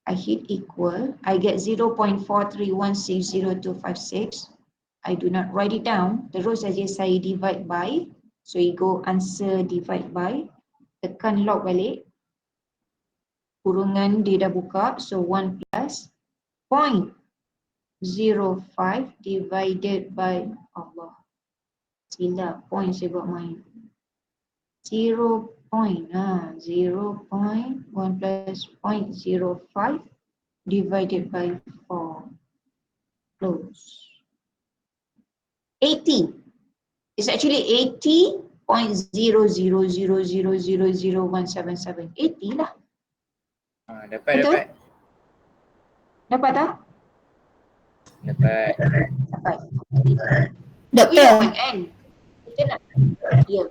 I hit equal. I get 0.4316026. I do not write it down. Terus saja saya divide by. So you go answer divide by. Tekan log balik. Kurungan dia dah buka. So 1 plus 0.05 divided by Allah. Silap point saya buat main. 0 point, 0.1 plus 0.05 divided by 4. Close. 80. It's actually 80.000000177. 80 lah. Dapat, Betul? dapat. Dapat tak? Dapat. Dapat. Doktor, N. Kita nak. Ya.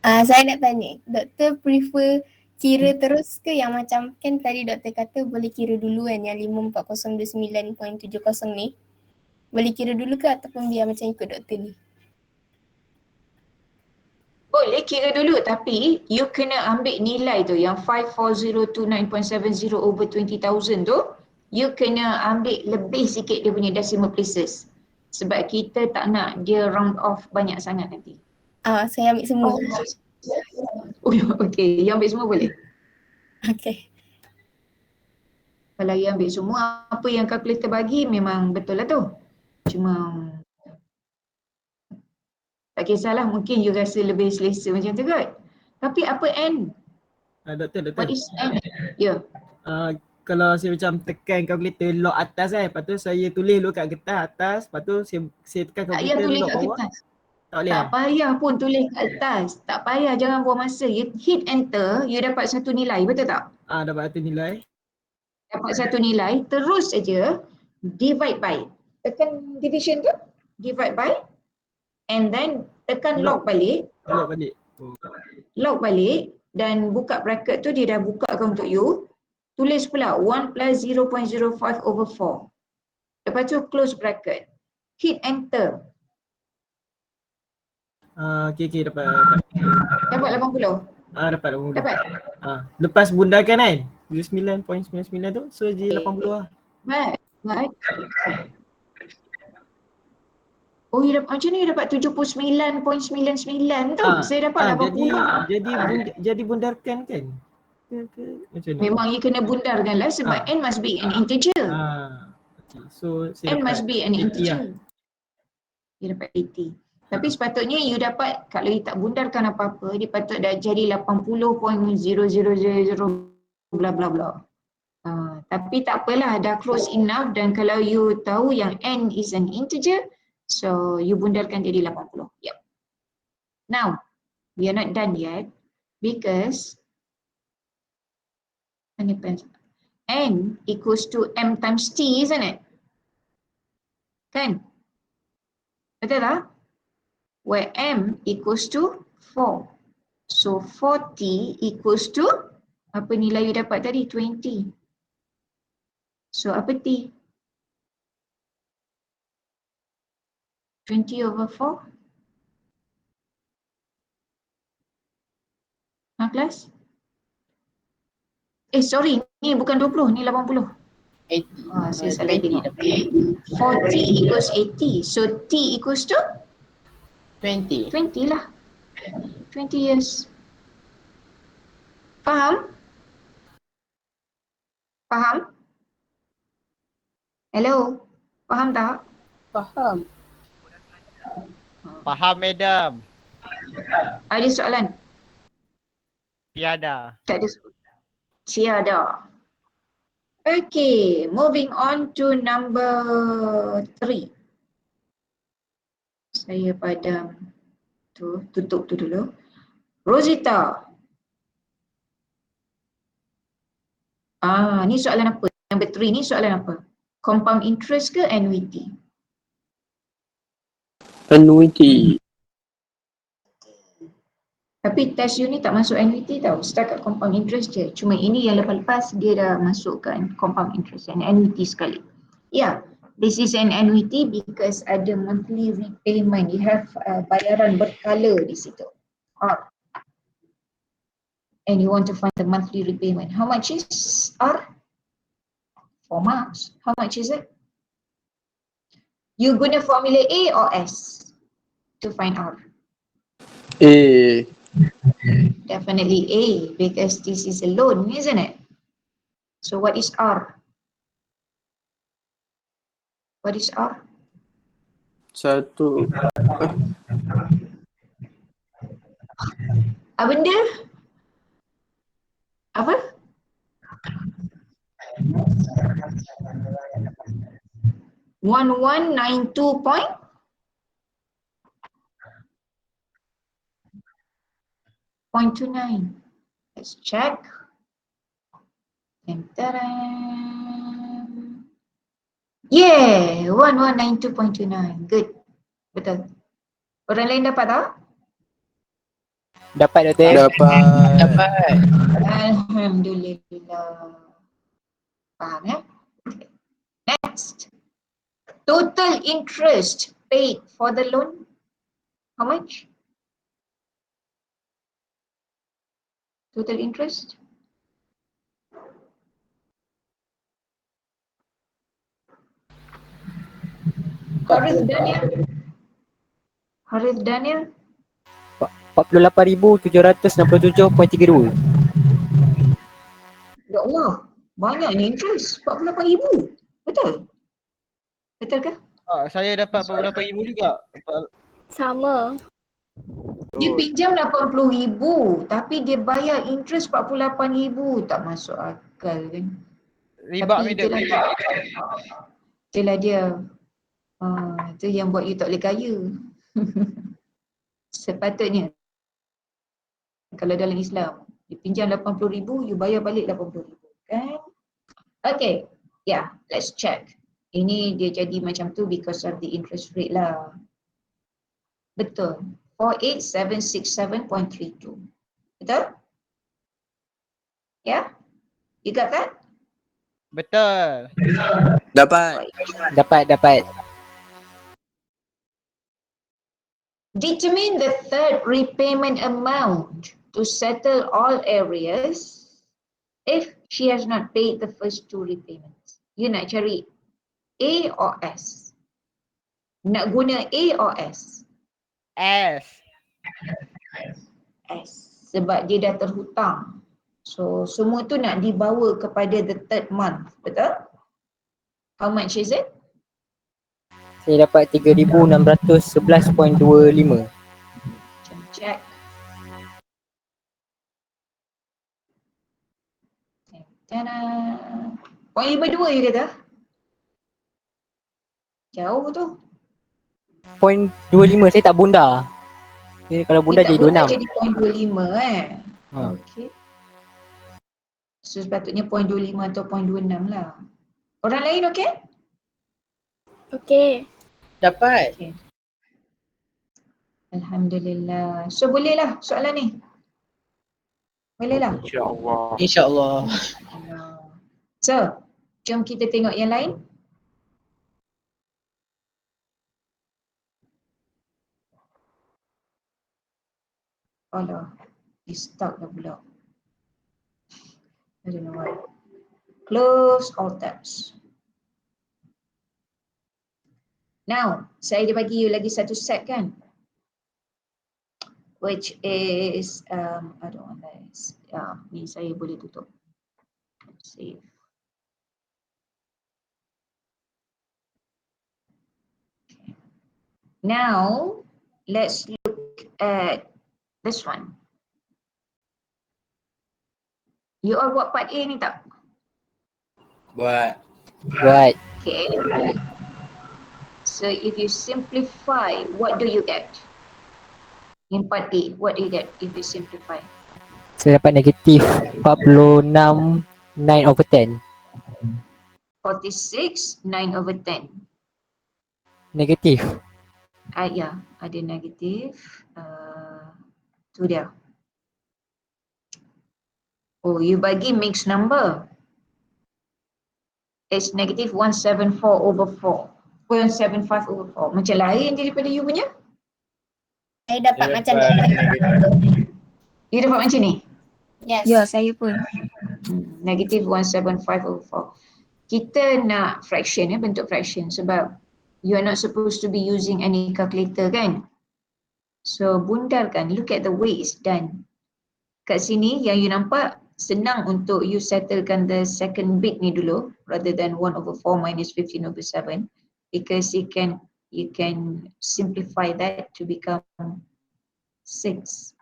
saya nak tanya, doktor prefer kira terus ke yang macam kan tadi doktor kata boleh kira dulu kan yang 54029.70 ni. Boleh kira dulu ke ataupun biar macam ikut doktor ni? Boleh kira dulu tapi you kena ambil nilai tu yang 54029.70 over 20,000 tu, you kena ambil lebih sikit dia punya decimal places. Sebab kita tak nak dia round off banyak sangat nanti. Saya ambil semua. Oh, okey, you ambil semua boleh. Okay. Kalau you ambil semua apa yang kalkulator bagi memang betul lah tu. Cuma tak kisahlah, mungkin you rasa lebih selesa macam tu kot. Tapi apa N? Doktor. What is N? Ya. Kalau saya macam tekan kalkulator lock atas kan, lepas tu saya tulis dulu kat kertas atas, lepas tu saya tekan Tak payah kalkulator tulis lock kat bawah. kertas. Tak boleh Tak payah pun tulis kat atas. Tak payah, jangan buang masa. You hit enter, you dapat satu nilai, betul tak? Dapat satu nilai. Dapat satu nilai, terus saja divide by. Tekan division tu, divide by. And then tekan log balik. Lock balik. Log balik dan buka bracket tu dia dah bukakan untuk you. Tulis pula 1 plus 0.05 over 4. Lepas tu close bracket. Hit enter. Okay, dapat. Dapat 80. Dapat 80. Dapat. Lepas bundarkan kan, 99.99 tu, so jadi 80 lah. Right. Oh, you dapat, macam ni you dapat 79.99 tu. Saya dapat 80. Jadi bundarkan kan? Macam mana? Memang you kena bundarkan lah sebab N must be an integer. Okay. So saya N dapat must be an 80 lah. integer. You dapat 80. Tapi sepatutnya you dapat, kalau you tak bundarkan apa-apa, dia patut dah jadi 80.0000 bla bla bla. Tapi tak apalah, dah close enough dan kalau you tahu yang N is an integer, so you bundarkan jadi 80. Yep. Now, we are not done yet because N equals to M times T, isn't it? Kan? Betul tak? Where M equals to 4. So 4T equals to, apa nilai you dapat tadi? 20. So apa T? 20 over 4? Kelas? Sorry, ni bukan 20, ni 80. 80. Saya salah tengok. 4T equals 80. So T equals to? 20. 20 lah. 20 years. Faham? Faham? Hello? Faham tak? Faham. Faham, madam. Ada soalan? Tiada. Tak ada soalan. Tiada. Okay, moving on to number 3. Saya padam tu, tutup tu dulu. Rosita. Ni soalan apa? Number 3 ni soalan apa? Compound interest ke annuity? Annuity. Tapi test you ni tak masuk annuity tau. Setakat compound interest je. Cuma ini yang lepas-lepas dia dah masukkan compound interest and annuity sekali. Yeah, this is an annuity because ada monthly repayment. You have bayaran berkala di situ. R. And you want to find the monthly repayment. How much is R? 4 marks. How much is it? You guna formula A or S to find R? A. Definitely A because this is a loan, isn't it? So what is R? What is R? Satu. Apa benda? Apa? One 92 point? Point 29. Let's check. Yeah, 1192.29. Good. Betul. Orang lain dapat tak? Dapat Dr. M. Dapat. Alhamdulillah. Faham ya? Okay. Next. Total interest paid for the loan. How much? Total interest? Harith Daniel. Harith Daniel. 48,767.32. Ya Allah, banyak ni interest. 48,000. Betul? Betul ke? Saya dapat 48,000 juga. Sama. Dia pinjam 80,000 tapi dia bayar interest 48,000. Tak masuk akal kan? Riba Tapi middle. itulah dia. Itu yang buat you tak boleh kaya. Sepatutnya kalau dalam Islam you pinjam 80,000, you bayar balik 80,000 kan? Okay, yeah, let's check. Ini dia jadi macam tu because of the interest rate lah. Betul. 48,767.32. Betul? Yeah? You got that? Betul. Dapat. Dapat. Determine the third repayment amount to settle all areas if she has not paid the first two repayments. You nak cari A or S? Nak guna A or S? S. S. Sebab dia dah terhutang. So semua tu nak dibawa kepada the third month. Betul? How much is it? Saya dapat 3,611.25. Check. Tada. Point 52 you kata? Jauh tu. Point 25 saya tak bunda. Jadi kalau bunda Dia tak jadi guna 26. jadi point 25 Ha. Okay. So sepatutnya point 25 atau point 26 lah. Orang lain okay? Okay. Dapat. Okay. Alhamdulillah. So boleh lah soalan ni. Boleh lah. InsyaAllah. InsyaAllah. So, jom kita tengok yang lain. Alah, dia stuck dah pula. I don't know why. Close all tabs. Now, saya dia bagi you lagi satu set kan? Which is, I don't want this. Ni saya boleh tutup. Save. Okay. Now, let's look at this one. You all buat part A ni tak? Buat. Okay. So if you simplify, what do you get? In part A, what do you get if you simplify? Saya dapat negatif 46 9/10. 46, 9/10. Negatif. Ya, ada negatif. Tu dia. Oh, you bagi mixed number. It's negative 174 over 4. 175 over 4. Macam lain daripada you punya. Saya dapat Saya macam dapat doktor. negatif. You dapat macam ni? Yes. Ya, saya pun. Negative 175 over 4. Kita nak fraction, bentuk fraction sebab you are not supposed to be using any calculator kan? So bundarkan, look at the way it's done. Kat sini yang you nampak senang untuk you settlekan the second bit ni dulu rather than 1 over 4 minus 15 over 7 because you can simplify that to become 6,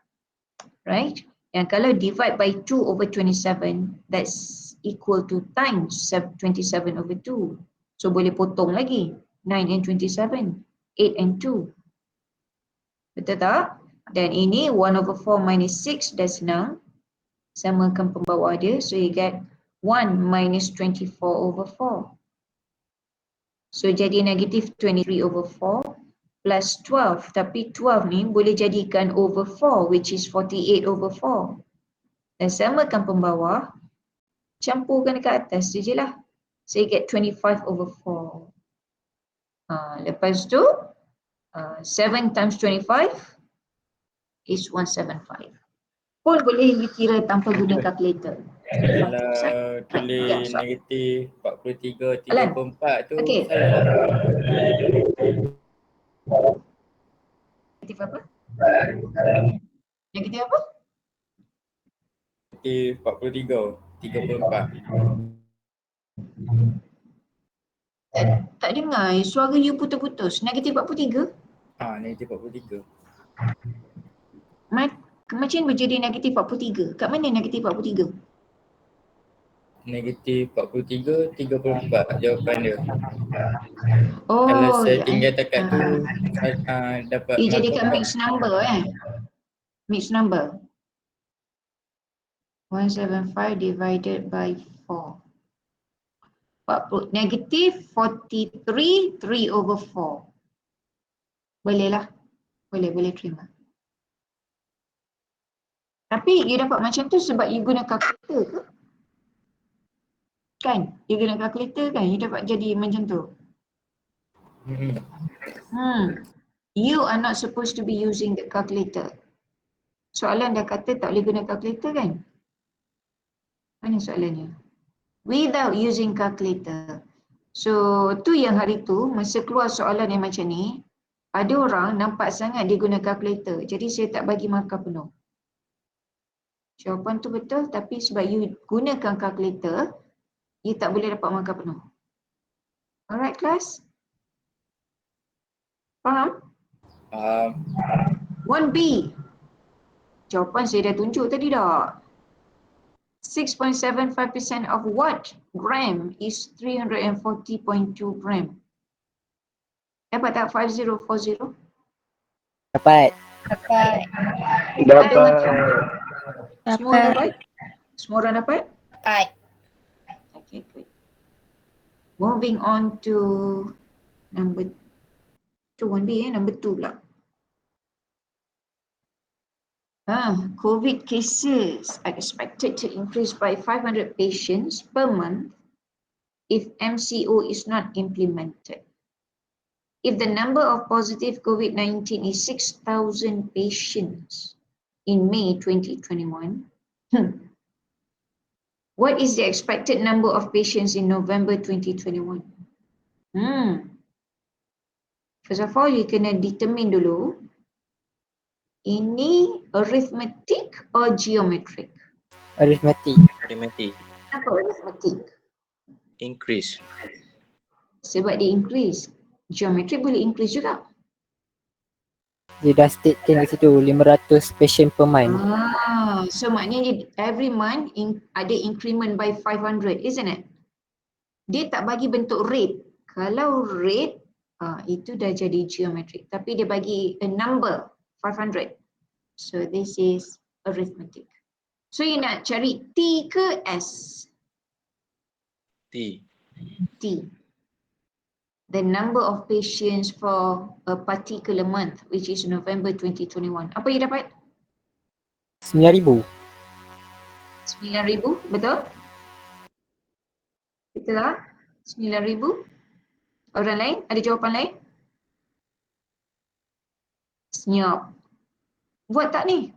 right? Yang kalau divide by 2 over 27, that's equal to times 27 over 2. So boleh potong lagi, 9 and 27, 8 and 2. Betul tak? Dan ini 1 over 4 minus 6 dah senang. Samakan pembawah dia, so you get 1 minus 24 over 4. So jadi negatif 23 over 4 plus 12, tapi 12 ni boleh jadikan over 4 which is 48 over 4. Dan samakan pembawah, campurkan dekat atas tu je lah. So you get 25 over 4. Lepas tu 7 times 25 is 175. Pun boleh you kira tanpa guna calculator. Kalau tulis negatif 43, 34 tu Okay. salah. Negatif apa? Negatif apa? Negatif 43, 34. Tak dengar, suara you putus-putus. Negatif 43? Negatif 43. Macam berjadi negatif 43? Kat mana negatif 43? Negatif 43, 34 jawapan dia. Oh, Kalau saya tinggal dekat tu dapat you markah jadikan mixed number mixed number. 175 divided by 4. Negatif 43, 3 over 4. Boleh lah. Boleh terima. Tapi you dapat macam tu sebab you guna calculator ke? Kan? You guna calculator kan? You dapat jadi macam tu. You are not supposed to be using the calculator. Soalan dah kata tak boleh guna calculator kan? Mana soalannya? Without using calculator. So tu yang hari tu masa keluar soalan yang macam ni, ada orang nampak sangat dia guna calculator. Jadi saya tak bagi markah penuh. Jawapan tu betul tapi sebab you gunakan calculator, you tak boleh dapat markah penuh. Alright class? Faham? 1B. Jawapan saya dah tunjuk tadi dah. 6.75% of what gram is 340.2 gram. Dapat tak 5040? Dapat. Dapat. Semua dapat? Semua orang dapat? Dapat. Okay, good. Moving on to number 2, 1B number 2 pula. COVID cases are expected to increase by 500 patients per month if MCO is not implemented. If the number of positive COVID-19 is 6,000 patients in May 2021, what is the expected number of patients in November 2021? First of all, you kena determine dulu, ini arithmetic or geometric? Arithmetic. Apa arithmetic? Increase. Sebab dia increase. Geometric boleh increase juga. Dia dah statekan kat situ 500 patient per month. So maknanya every month ada increment by 500, isn't it? Dia tak bagi bentuk rate. Kalau rate, itu dah jadi geometric. Tapi dia bagi a number, 500. So this is arithmetic. So you nak cari T ke S? T. The number of patients for a particular month, which is November 2021. Apa you dapat? 9,000. 9,000, betul? Betul tak? 9,000. Orang lain? Ada jawapan lain? Senyap. Buat tak ni?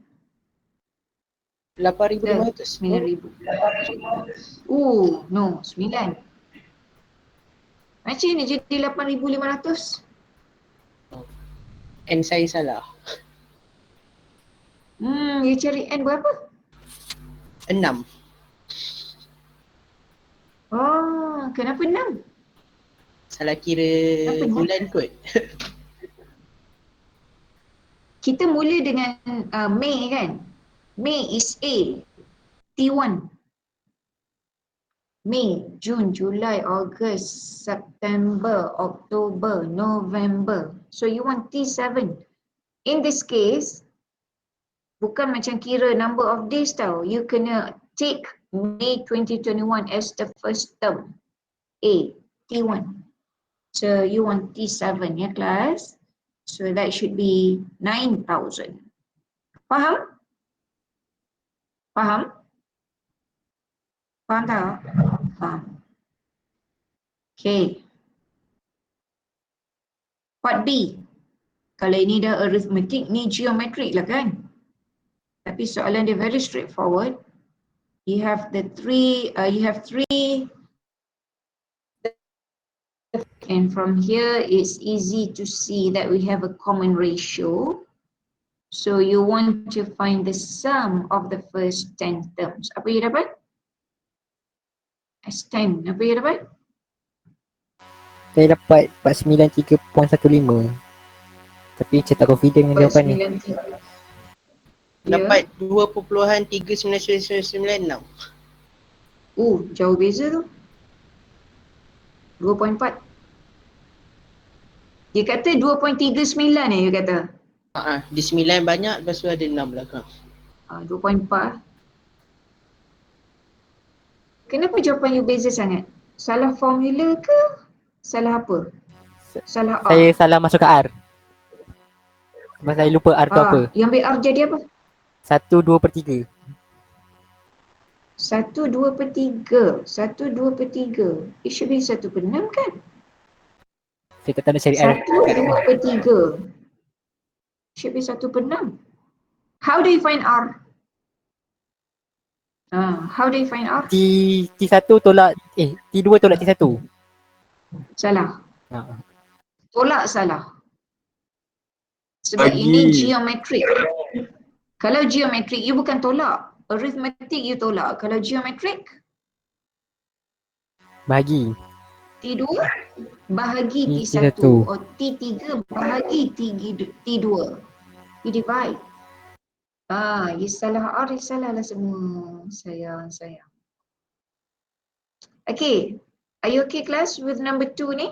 8,500. 9,000. No, 9. Macam ni jadi 8,500? And saya salah. You cari N berapa? 6. Oh, kenapa 6? Salah kira Kenapa 6? bulan kot. Kita mula dengan Mei kan? Mei is A. T1. Mei, Jun, Julai, August, September, October, November. So you want T7. In this case, bukan macam kira number of days tau. You kena take May 2021 as the first term. A, T1. So you want T7 ya class. So that should be 9,000. Faham? Faham? Faham tak? Faham. Okay. Part B. Kalau ini dah arithmetic, ni geometric lah kan? Tapi soalan dia very straightforward. You have three, and from here it's easy to see that we have a common ratio. So you want to find the sum of the first 10 terms. Apa you dapat? S10. Apa you dapat? Saya dapat 493.15. Tapi saya tak confident dengan jawapan ni. 493. Ya. Dapat 2.39996. Jauh beza tu. 2.4. Dia kata 2.39 you kata. Di 9 banyak, lepas tu ada 6 belakang. 2.4. Kenapa jawapan you beza sangat? Salah formula ke? Salah apa? Salah R. Saya salah masukkan R. Sebab saya lupa R tu apa. Yang ambil R jadi apa? 1/2/3. 1/2/3. 1/2/3. It should be 1/6 kan? Saya tak tahu nak cari R. 1/2/3. Should be 1/6. How do you find R? How do you find R? T1 tolak T2 tolak T1. Salah. Ha. Tolak salah. Sebab ini geometric. Kalau geometric, you bukan tolak. Arithmetic, you tolak. Kalau geometric, Bahagi. T2 bahagi T1. T1. T3 bahagi T2. You divide. You salah R, you salah lah semua. Sayang. Okay. Are you okay class with number 2 ni?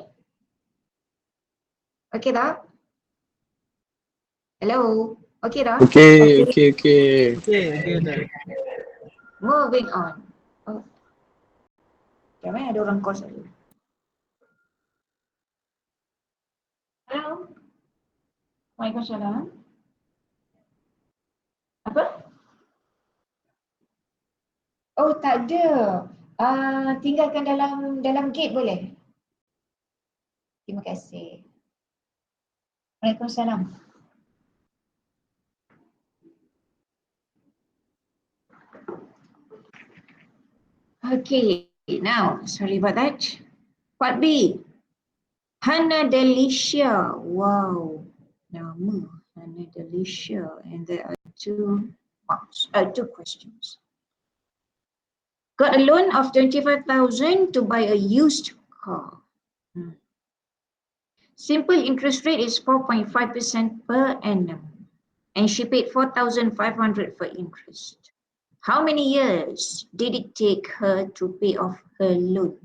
Okay tak? Hello? Okay tak? Okay. Okay, dah. Moving on. Jangan ada orang call saya. Hello? Waalaikumsalam. Apa? Oh, tak ada. Tinggalkan dalam gate boleh? Terima kasih. Waalaikumsalam. Okay, now, sorry about that. Part B. Hana Delicia. Wow. Nama Hana Delicia. And there are two questions. Got a loan of 25,000 to buy a used car. Simple interest rate is 4.5% per annum. And she paid 4,500 for interest. How many years did it take her to pay off her loan?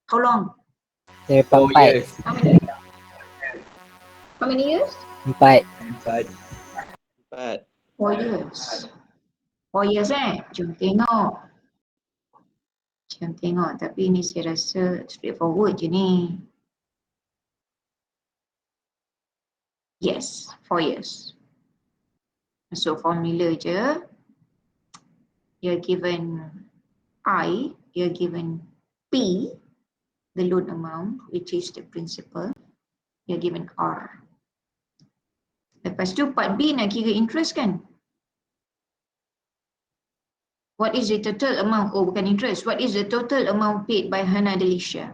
How long? Saya 4 4. years. How many years? 4. 4. 4 years. 4 years Jom tengok. Tapi ni saya rasa straightforward je ni. Yes, 4 years. Masuk formula je. you're given I, you're given P, the loan amount, which is the principal, you're given R. Lepas tu part B nak kira interest kan? What is the total amount? Oh, bukan interest. What is the total amount paid by Hana Delisha?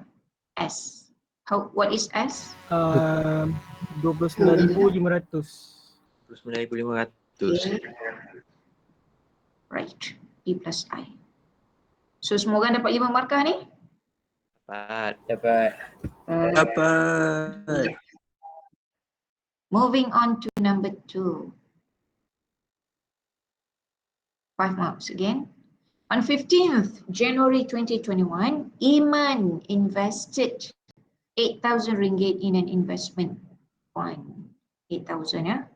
S. What is S? 29,500. 29,500. Right. E plus I. So semua orang dapat 5 markah ni? Dapat. Dapat. Moving on to number 2. 5 marks again. On 15th January 2021, Iman invested 8,000 ringgit in an investment fund. 8,000 ya.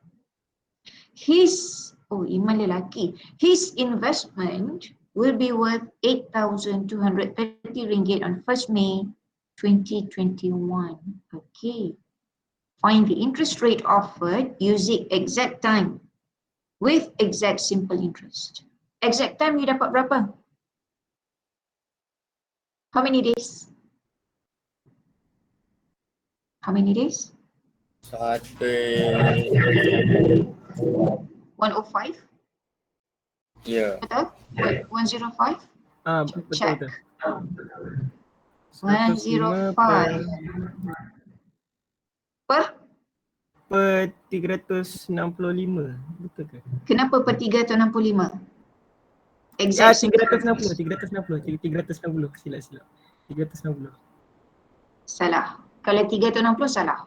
Iman lelaki. His investment will be worth 8,230 ringgit on 1st May 2021. Okay. Find the interest rate offered using exact time with exact simple interest. Exact time you dapat berapa? How many days? How many days? 105. 105? Ya. Betul? 105? Betul Check. betul. 105 per? Per 365. Betul ke? Kenapa per 365? Exact simple interest. 360. Silap. 360. Salah. Kalau 360 salah.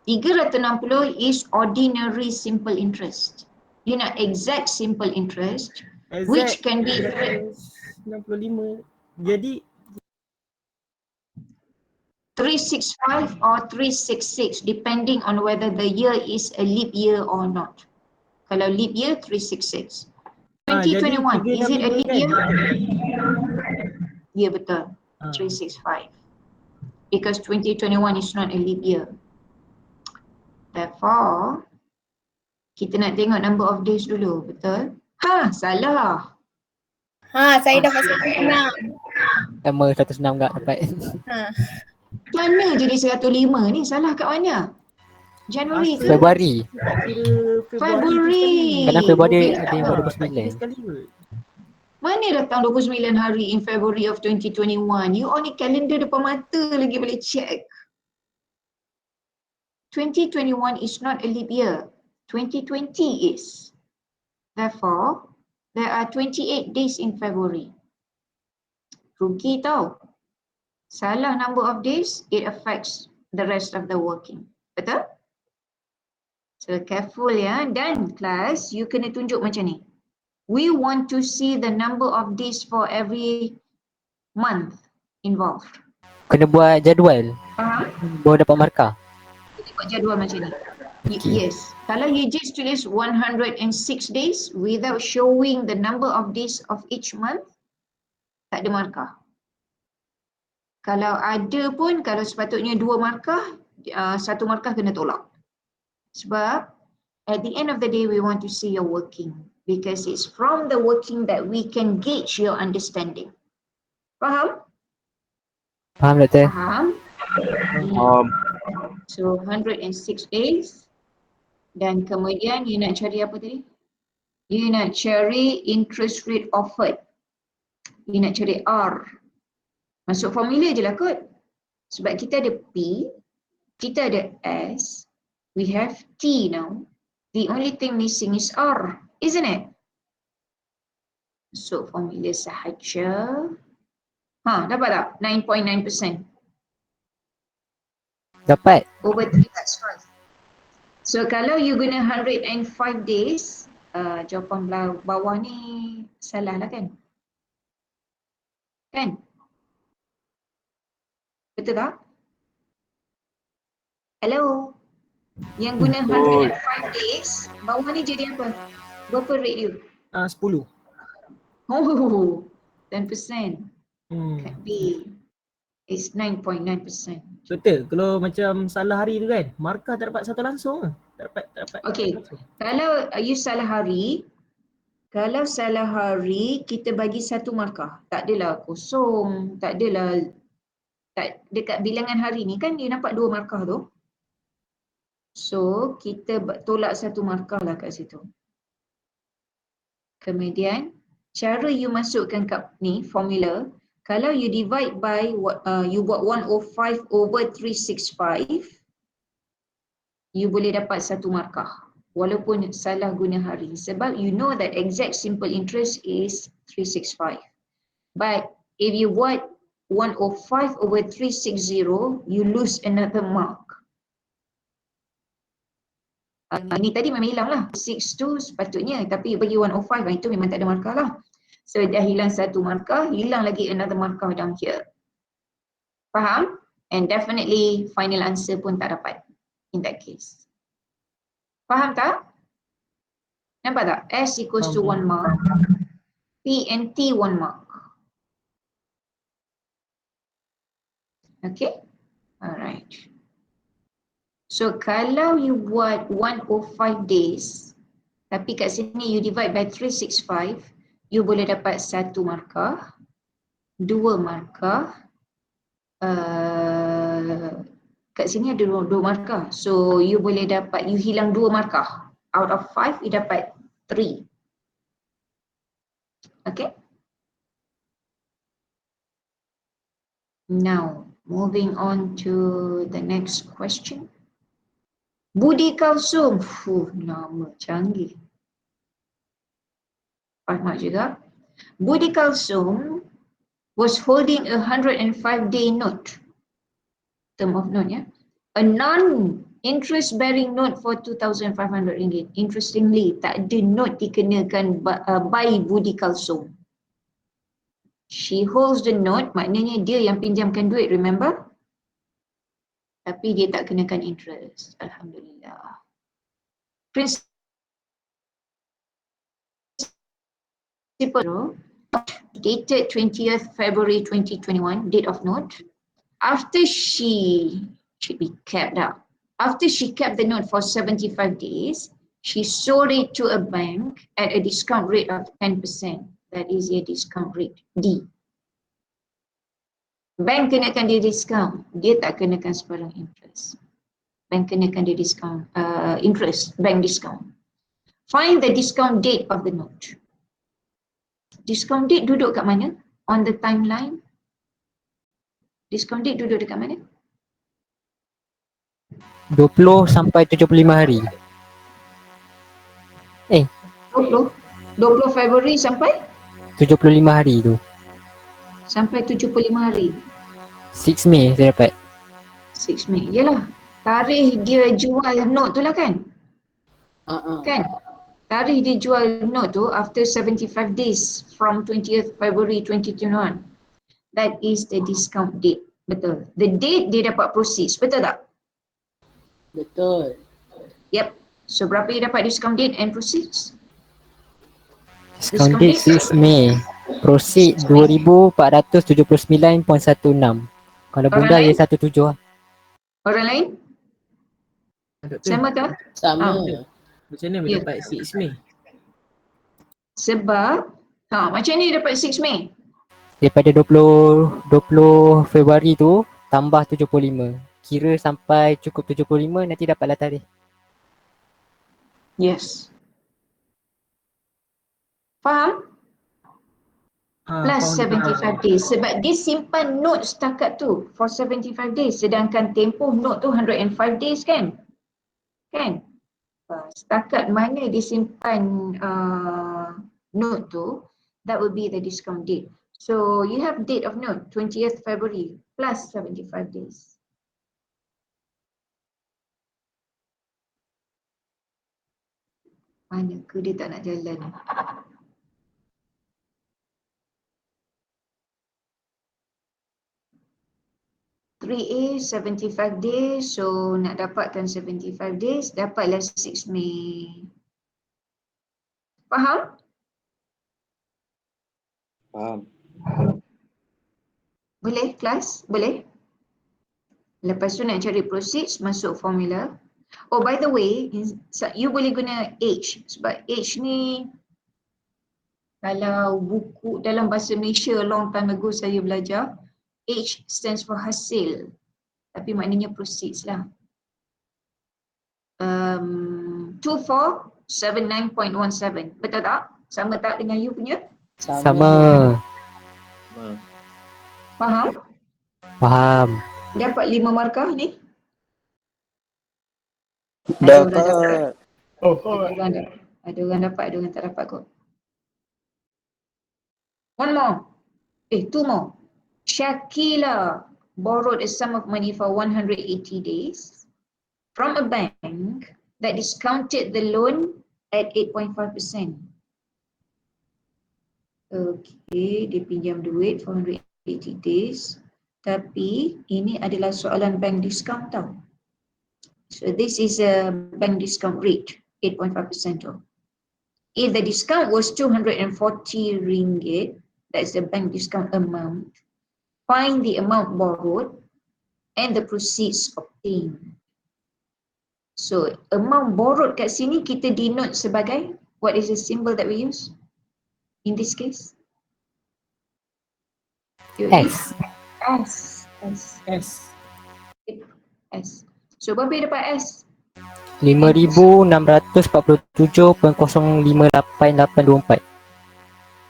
360 is ordinary simple interest. You nak exact simple interest, which can be 365. Jadi 365 or 366 depending on whether the year is a leap year or not. Kalau leap year 366. 2021, is it a leap year? Ya, betul. 365. Because 2021 is not a leap year. Therefore, kita nak tengok number of days dulu, betul? Salah. Saya dapat 106. Sama 106 tak dapat. Mana jadi 105 ni? Salah kat mana? Januari ke? Februari. Februari. Kadang Februari Lebih ada yang tak? buat 29. sekali kot. Mana datang 29 hari in February of 2021? You all ni kalender depan mata lagi boleh check. 2021 is not a leap year. 2020 is. Therefore, there are 28 days in February. Rugi tau. Salah number of days, it affects the rest of the working. Betul? So careful ya. Dan class, you kena tunjuk macam ni. We want to see the number of days for every month involved. Kena buat jadual. Baru dapat markah. Kita buat jadual macam ni. Yes. Kalau you just tulis 106 days without showing the number of days of each month, tak ada markah. Kalau ada pun, kalau sepatutnya 2 markah, 1 markah kena tolak. Sebab at the end of the day, we want to see your working. Because it's from the working that we can gauge your understanding. Faham? Faham doktor? Faham? So 106 days. Dan kemudian you nak cari apa tadi? You nak cari interest rate offered. You nak cari R. Masuk formula je lah kot. Sebab kita ada P, kita ada S, we have T now. The only thing missing is R, isn't it? So formula sahaja. Dapat tak? 9.9%. Dapat. Over 3 that's right. So kalau you guna 105 days, jawapan bawah ni salah lah kan? Kan? Betul tak? Hello? Yang guna 105 days, bawah ni jadi apa? Berapa rate you? 10. Oh, 10%. Can't be. It's 9.9%. Betul. Kalau macam salah hari tu kan, markah tak dapat satu langsung. Tak dapat. Okay. Kalau you salah hari, Kalau salah hari, kita bagi satu markah. Tak adalah kosong, tak adalah, dekat bilangan hari ni kan dia nampak 2 markah tu. So, kita tolak satu markah lah kat situ. Kemudian, cara you masukkan kat ni, formula, kalau you divide by, you buat 105 over 365, you boleh dapat satu markah. Walaupun salah guna hari. Sebab you know that exact simple interest is 365. But if you buat 105 over 360, you lose another mark. Ini tadi memang hilang lah. 6 tu sepatutnya, tapi bagi 105 itu memang tak ada markah lah. So dah hilang satu markah, hilang lagi another markah down here. Faham? And definitely final answer pun tak dapat in that case. Faham tak? Nampak tak? S equals to 1 mark. P and T 1 mark. Okay? Alright. So kalau you buat 105 days, tapi kat sini you divide by 365, you boleh dapat satu markah, 2 markah, kat sini ada 2 markah. So you boleh dapat, you hilang 2 markah. Out of 5, you dapat 3. Okay? Now, moving on to the next question. Budi Kalsum. Nama canggih. Faham juga. Budi Kalsum was holding a 105-day note. Term of note, ya. A non-interest bearing note for 2,500 ringgit. Interestingly, tak ada note dikenakan by Budi Kalsum. She holds the note, maknanya dia yang pinjamkan duit, remember? Tapi dia tak kenakan interest. Alhamdulillah. Principle dated 20th February 2021, date of note. After she should be kept up. After she kept the note for 75 days, she sold it to a bank at a discount rate of 10%. That is a discount rate D. Bank kenakan dia discount, dia tak kenakan sebarang interest. Bank kenakan dia discount, interest, bank discount. Find the discount date of the note. Discount date duduk kat mana? On the timeline. Discount date duduk dekat mana? 20 sampai 75 hari. 20 Februari sampai 75 hari tu. sampai 75 hari. 6 Mei saya dapat. 6 Mei. Yalah. Tarikh dia jual note tu lah kan? Kan? Tarikh dia jual note tu after 75 days from 20th February 2021. That is the discount date. Betul. The date dia dapat proceeds. Betul tak? Betul. Yep. So berapa dia dapat discount date and proceeds? Discount date 6 Mei. Proceed 2,479.16. Kalau bunda dia 17 lah. Orang lain? Sama ke? Sama. Macam mana Ya. dapat 6 Mei? Sebab, macam ni dia dapat 6 Mei. Daripada 20 Februari tu tambah 75. Kira sampai cukup 75 nanti dapatlah tarikh. Yes. Faham? Plus 75 days. Sebab dia simpan note setakat tu for 75 days. Sedangkan tempoh note tu 105 days kan? Kan? Setakat mana dia simpan note tu, that will be the discount date. So you have date of note 20th February plus 75 days. Mana ke dia tak nak jalan? A 75 days, so nak dapatkan 75 days, dapatlah 6 Mei. Faham? Faham. Boleh kelas? Boleh? Lepas tu nak cari proceeds, masuk formula. Oh, by the way, you boleh guna H sebab H ni Kalau buku dalam bahasa Malaysia long time ago saya belajar, H stands for hasil. Tapi maknanya proceeds lah. 2479.17. Betul tak? Sama tak dengan you punya? Sama. Faham? Faham. Dapat 5 markah ni? Dapat. Ada orang dapat, ada orang tak dapat kot. One more. Two more. Shakila borrowed a sum of money for 180 days from a bank that discounted the loan at 8.5%. Okay, dia pinjam duit for 180 days. Tapi ini adalah soalan bank discount tau. So this is a bank discount rate, 8.5% tau. If the discount was 240 ringgit, that's the bank discount amount, find the amount borrowed and the proceeds obtained. So amount borrowed kat sini kita denote sebagai, what is the symbol that we use in this case? S. S. So berapa dapat S? 5,647.058824.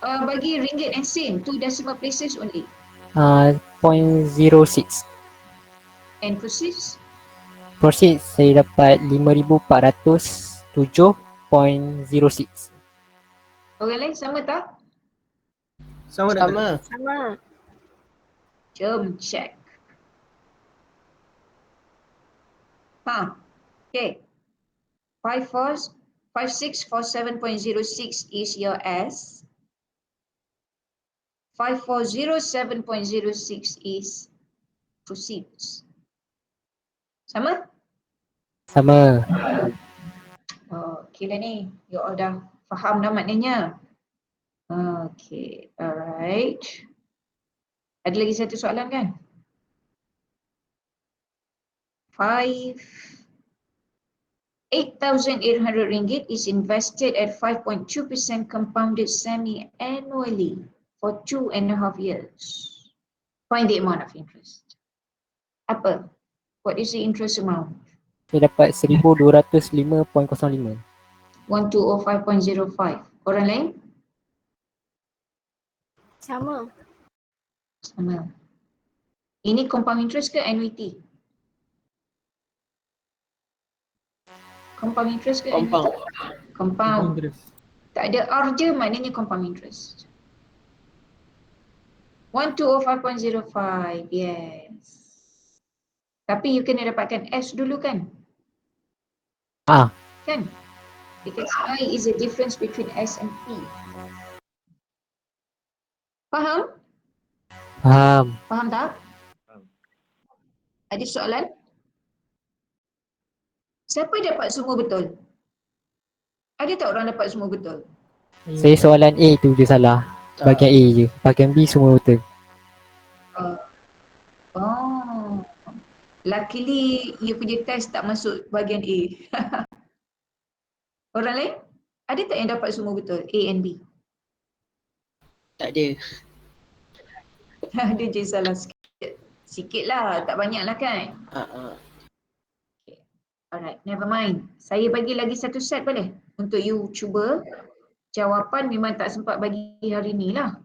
Bagi ringgit and sen, 2 decimal places only. 0.06. And proceeds? Proceed saya dapat 5,407.06. Orang lain sama tak? Sama. Jom check. Okay. 5647.06 is your S. 5407.06 is proceeds. Sama? Sama. Okay lah ni. You all dah faham dah maknanya. Okay, alright. Ada lagi satu soalan kan? 8,800 ringgit is invested at 5.2% compounded semi-annually for 2.5 years. Find the amount of interest. Apa? What is the interest amount? Saya dapat 1,205.05. 1205.05. Orang lain? Sama. Sama. Ini compound interest ke annuity? Compound interest ke Compound. annuity? Compound. Tak ada R je maknanya compound interest. 1205.05. Yes. Tapi you kena dapatkan S dulu kan? Kan? Because I is the difference between S and P. Faham? Faham. Faham tak? Ada soalan? Siapa dapat semua betul? Ada tak orang dapat semua betul? Saya soalan A tu je salah. Bahagian A je. Bahagian B semua betul. Luckily you punya test tak masuk bahagian A. Orang lain? Ada tak yang dapat semua betul? A and B? Tak ada. Ada je salah sikit. Sikit lah, tak banyak lah kan? Okay. Alright, never mind. Saya bagi lagi satu set boleh? Untuk you cuba. Jawapan memang tak sempat bagi hari ni lah.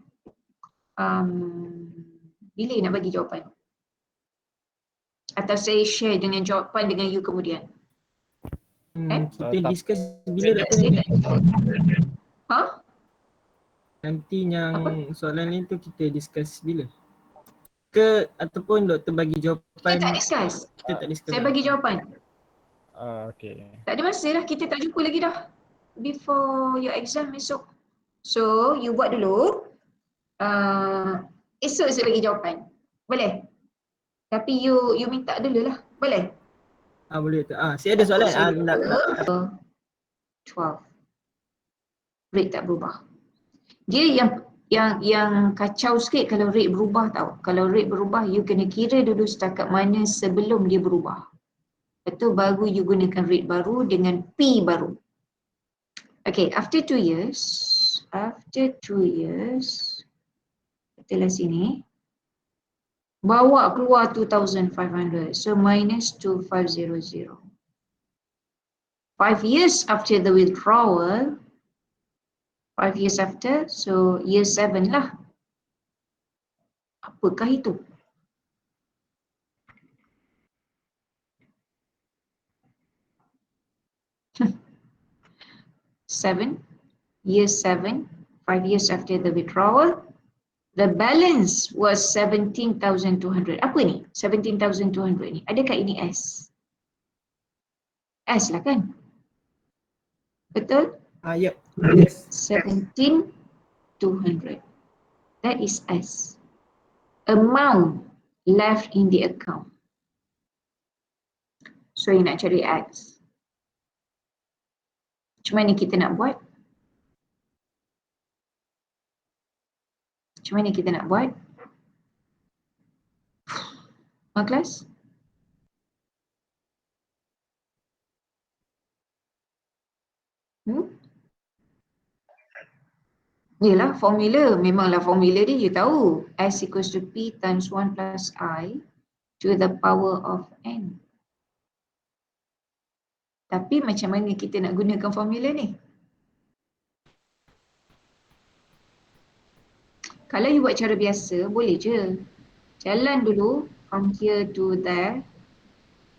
Bila nak bagi jawapan? Atau saya share dengan jawapan dengan you kemudian? Kita discuss bila nanti yang soalan ni tu kita discuss bila? Ke ataupun doktor bagi jawapan? Kita tak discuss. Saya bagi jawapan. Okay. Tak ada masa lah, kita tak jumpa lagi dah. Before your exam esok. So, you buat dulu. Esok saya bagi jawapan. Boleh? Tapi you minta dulu lah. Boleh? Boleh tu. Saya ada soalan. 12. Rate tak berubah. Dia yang kacau sikit kalau rate berubah tau. Kalau rate berubah, you kena kira dulu setakat mana sebelum dia berubah. Lepas baru you gunakan rate baru dengan P baru. Okay, after 2 years, after 2 years, katalah sini, bawa keluar 2,500. So minus 2,500. 5 years after the withdrawal, 5 years after, so year 7 lah. Apakah itu? Year 7, 5 years after the withdrawal, the balance was 17,200. Apa ni? 17,200 ni. Adakah ini S? S lah kan? Betul? Yep. Yes. 17,200. That is S. Amount left in the account. So you nak cari X. Macam mana kita nak buat? Macam mana kita nak buat? Mak kelas? Yelah, formula. Memanglah formula dia, you tahu. S equals to P times 1 plus I to the power of N. Tapi macam mana kita nak gunakan formula ni? Kalau you buat cara biasa, boleh je. Jalan dulu from here to there.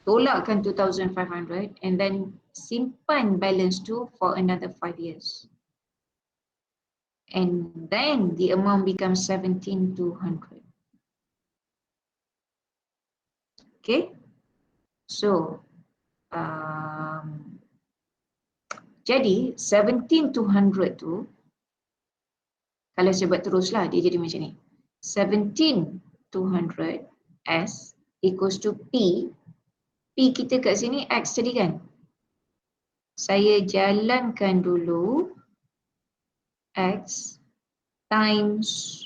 Tolakkan 2,500 and then simpan balance tu for another 5 years. And then the amount becomes 17,200. Okay? So, jadi 17,200 tu, kalau saya buat teruslah, dia jadi macam ni. 17,200 S equals to P. P kita kat sini X tadi kan? Saya jalankan dulu X times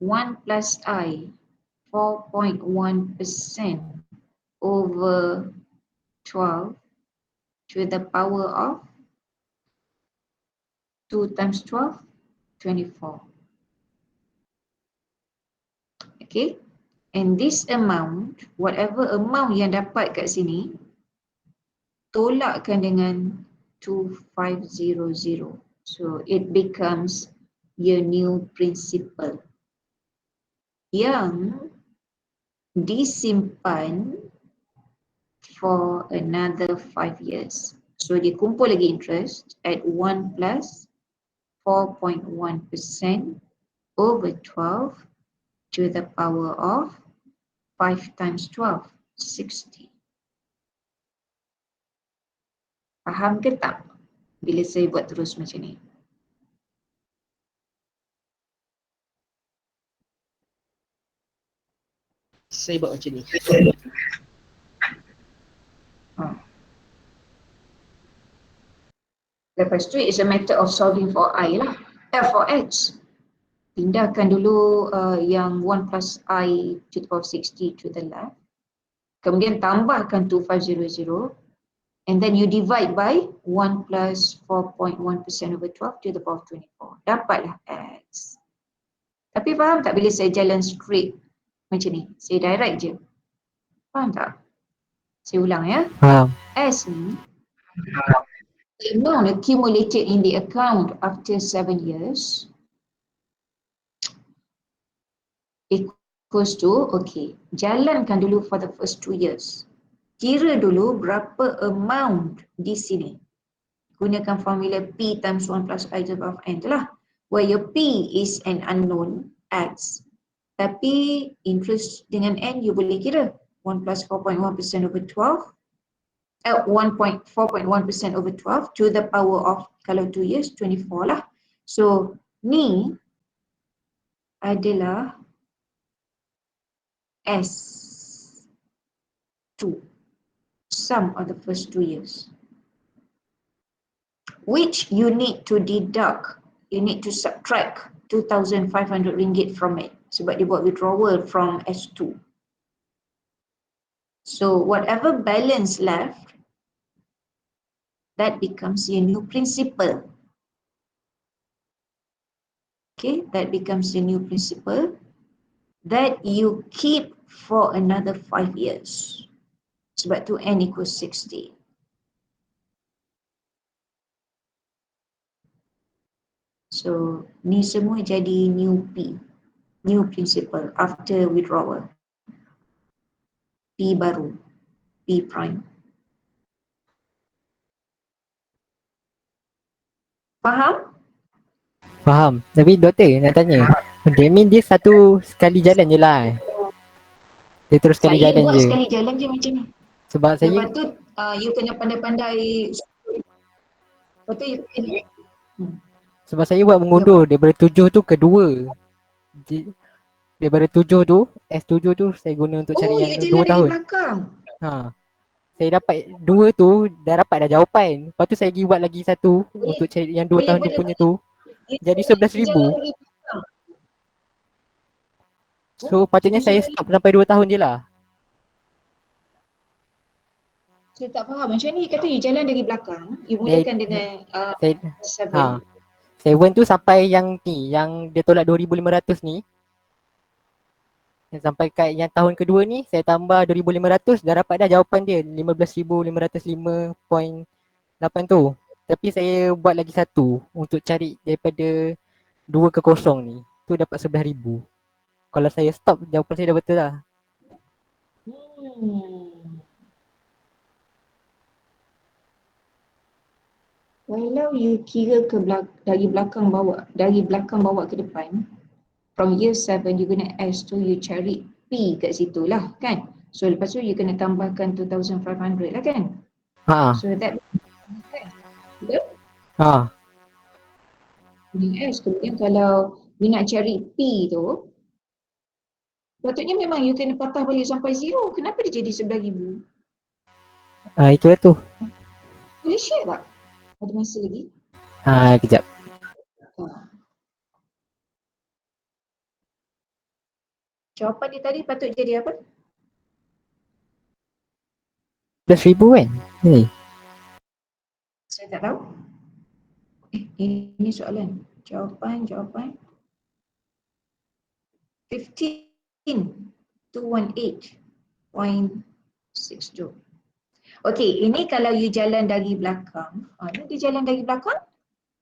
1 plus I, 4.1% over 12 to the power of 2 times 12, 24. Okay, and this amount, whatever amount yang dapat kat sini, tolakkan dengan 2,500. So it becomes your new principal yang disimpan for another 5 years. So dia kumpul lagi interest at 1 plus 4.1% over 12 to the power of 5 times 12, 60. Faham ke tak bila saya buat terus macam ni? Saya buat macam ni. Lepas tu it's a matter of solving for I lah. For X. Pindahkan dulu yang 1 plus I to the power 60 to the left. Kemudian tambahkan 2,500. And then you divide by 1 plus 4.1% over 12 to the power of 24. Dapatlah X. Tapi faham tak bila saya jalan straight macam ni? Saya direct je. Faham tak? Saya ulang ya. Faham. S ni, the amount accumulated in the account after 7 years equals to, okay, jalankan dulu for the first 2 years. Kira dulu berapa amount di sini. Gunakan formula P times 1 plus I to the power of N tu lah. Where your P is an unknown, X. Tapi interest dengan N you boleh kira. 1 plus 4.1% over 12. 1.4.1% over 12 to the power of, kalau 2 years, 24 lah. So, ni adalah S2. Sum of the first 2 years. Which you need to deduct, you need to subtract 2,500 ringgit from it. Sebab dia buat withdrawal from S2. So, whatever balance left, that becomes your new principal. Okay, that becomes the new principle that you keep for another 5 years. Sebab tu N equals 60. So ni semua jadi new P, new principle after withdrawal. P baru, P prime. Faham? Faham. Tapi doktor nak tanya. That mean dia satu sekali jalan je lah. Dia terus sekali Saya jalan buat je. sekali jalan je macam ni. Sebab saya Lepas tu you kena pandai-pandai. Lepas tu you kena sebab saya buat mengundur daripada 7 tu ke 2. Daripada 7 tu, S7 tu saya guna untuk cari yang you 2 jalan dari tahun. belakang. Ha. Saya dapat 2 tu, dah dapat dah jawapan. Lepas tu saya pergi buat lagi satu untuk cari yang 2 tahun dia punya tu. Jadi 11,000. Jalan dari belakang. So patutnya saya stop sampai 2 tahun je lah. Saya tak faham. Macam ni kata you jalan dari belakang. You Dari- mulakan dengan Saya, 7. 7 tu sampai yang ni, yang dia tolak 2,500 ni. Sampai kat yang tahun kedua ni, saya tambah 2,500, dah dapat dah jawapan dia. 15,505.8 tu. Tapi saya buat lagi satu untuk cari daripada 2 ke 0 ni. Tu dapat 11,000. Kalau saya stop, jawapan saya dah betul lah. Kalau you kira dari belakang bawa ke depan, from year 7 you guna S tu, you cari P kat situ lah kan. So lepas tu you kena tambahkan 2,500 lah kan. Ha. So that betul? Ha. Guna S. Kemudian kalau you nak cari P tu, patutnya memang you kena patah balik sampai 0. Kenapa dia jadi 11,000? Itu lah tu. Boleh share tak? Ada masa lagi? Kejap. Jawapan dia tadi patut jadi apa? 11,000 kan? Ni. Saya tak tahu. Ini soalan. Jawapan. 15,218.62. Okey, ini kalau you jalan dari belakang. Ni dia jalan dari belakang.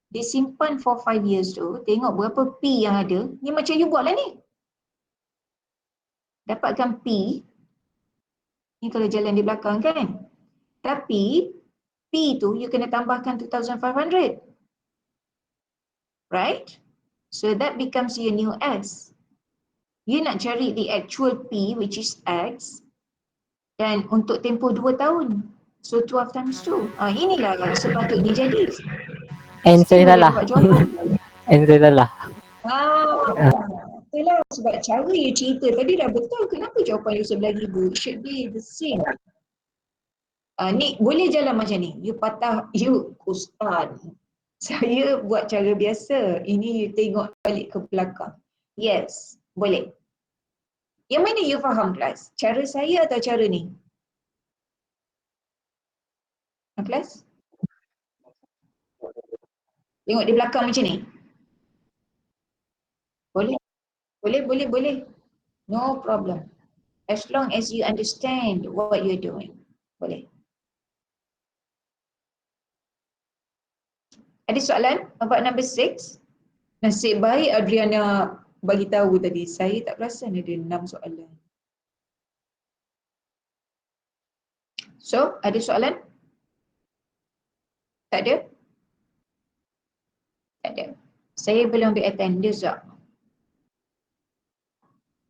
Dia simpan for 5 years tu. Tengok berapa P yang ada. Ni macam you buat lah ni. Dapatkan P. Ni kalau jalan di belakang kan. Tapi P tu you kena tambahkan 2,500. Right? So that becomes your new S. You nak cari the actual P which is X. Dan untuk tempoh 2 tahun. So 12 times 2. Inilah sepatutnya jadi. N Still saya boleh salah. dapat jawapan. N saya salah. Itulah sebab cara you cerita tadi dah betul. Kenapa jawapan you 11,000? It should be the same. Ni boleh jalan macam ni. You patah, you ustaz. Saya buat cara biasa. Ini you tengok balik ke belakang. Yes, boleh. Yang mana you faham kelas? Cara saya atau cara ni? Kelas? Tengok di belakang macam ni. Boleh. Boleh. No problem. As long as you understand what you're doing. Boleh. Ada soalan about number 6? Nasib baik Adriana bagi tahu tadi. Saya tak perasan ada 6 soalan. So, ada soalan? Tak ada? Tak ada. Saya belum ambil attendance tak?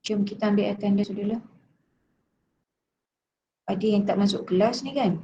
Jom kita ambil attendance dulu. Ada yang tak masuk kelas ni kan?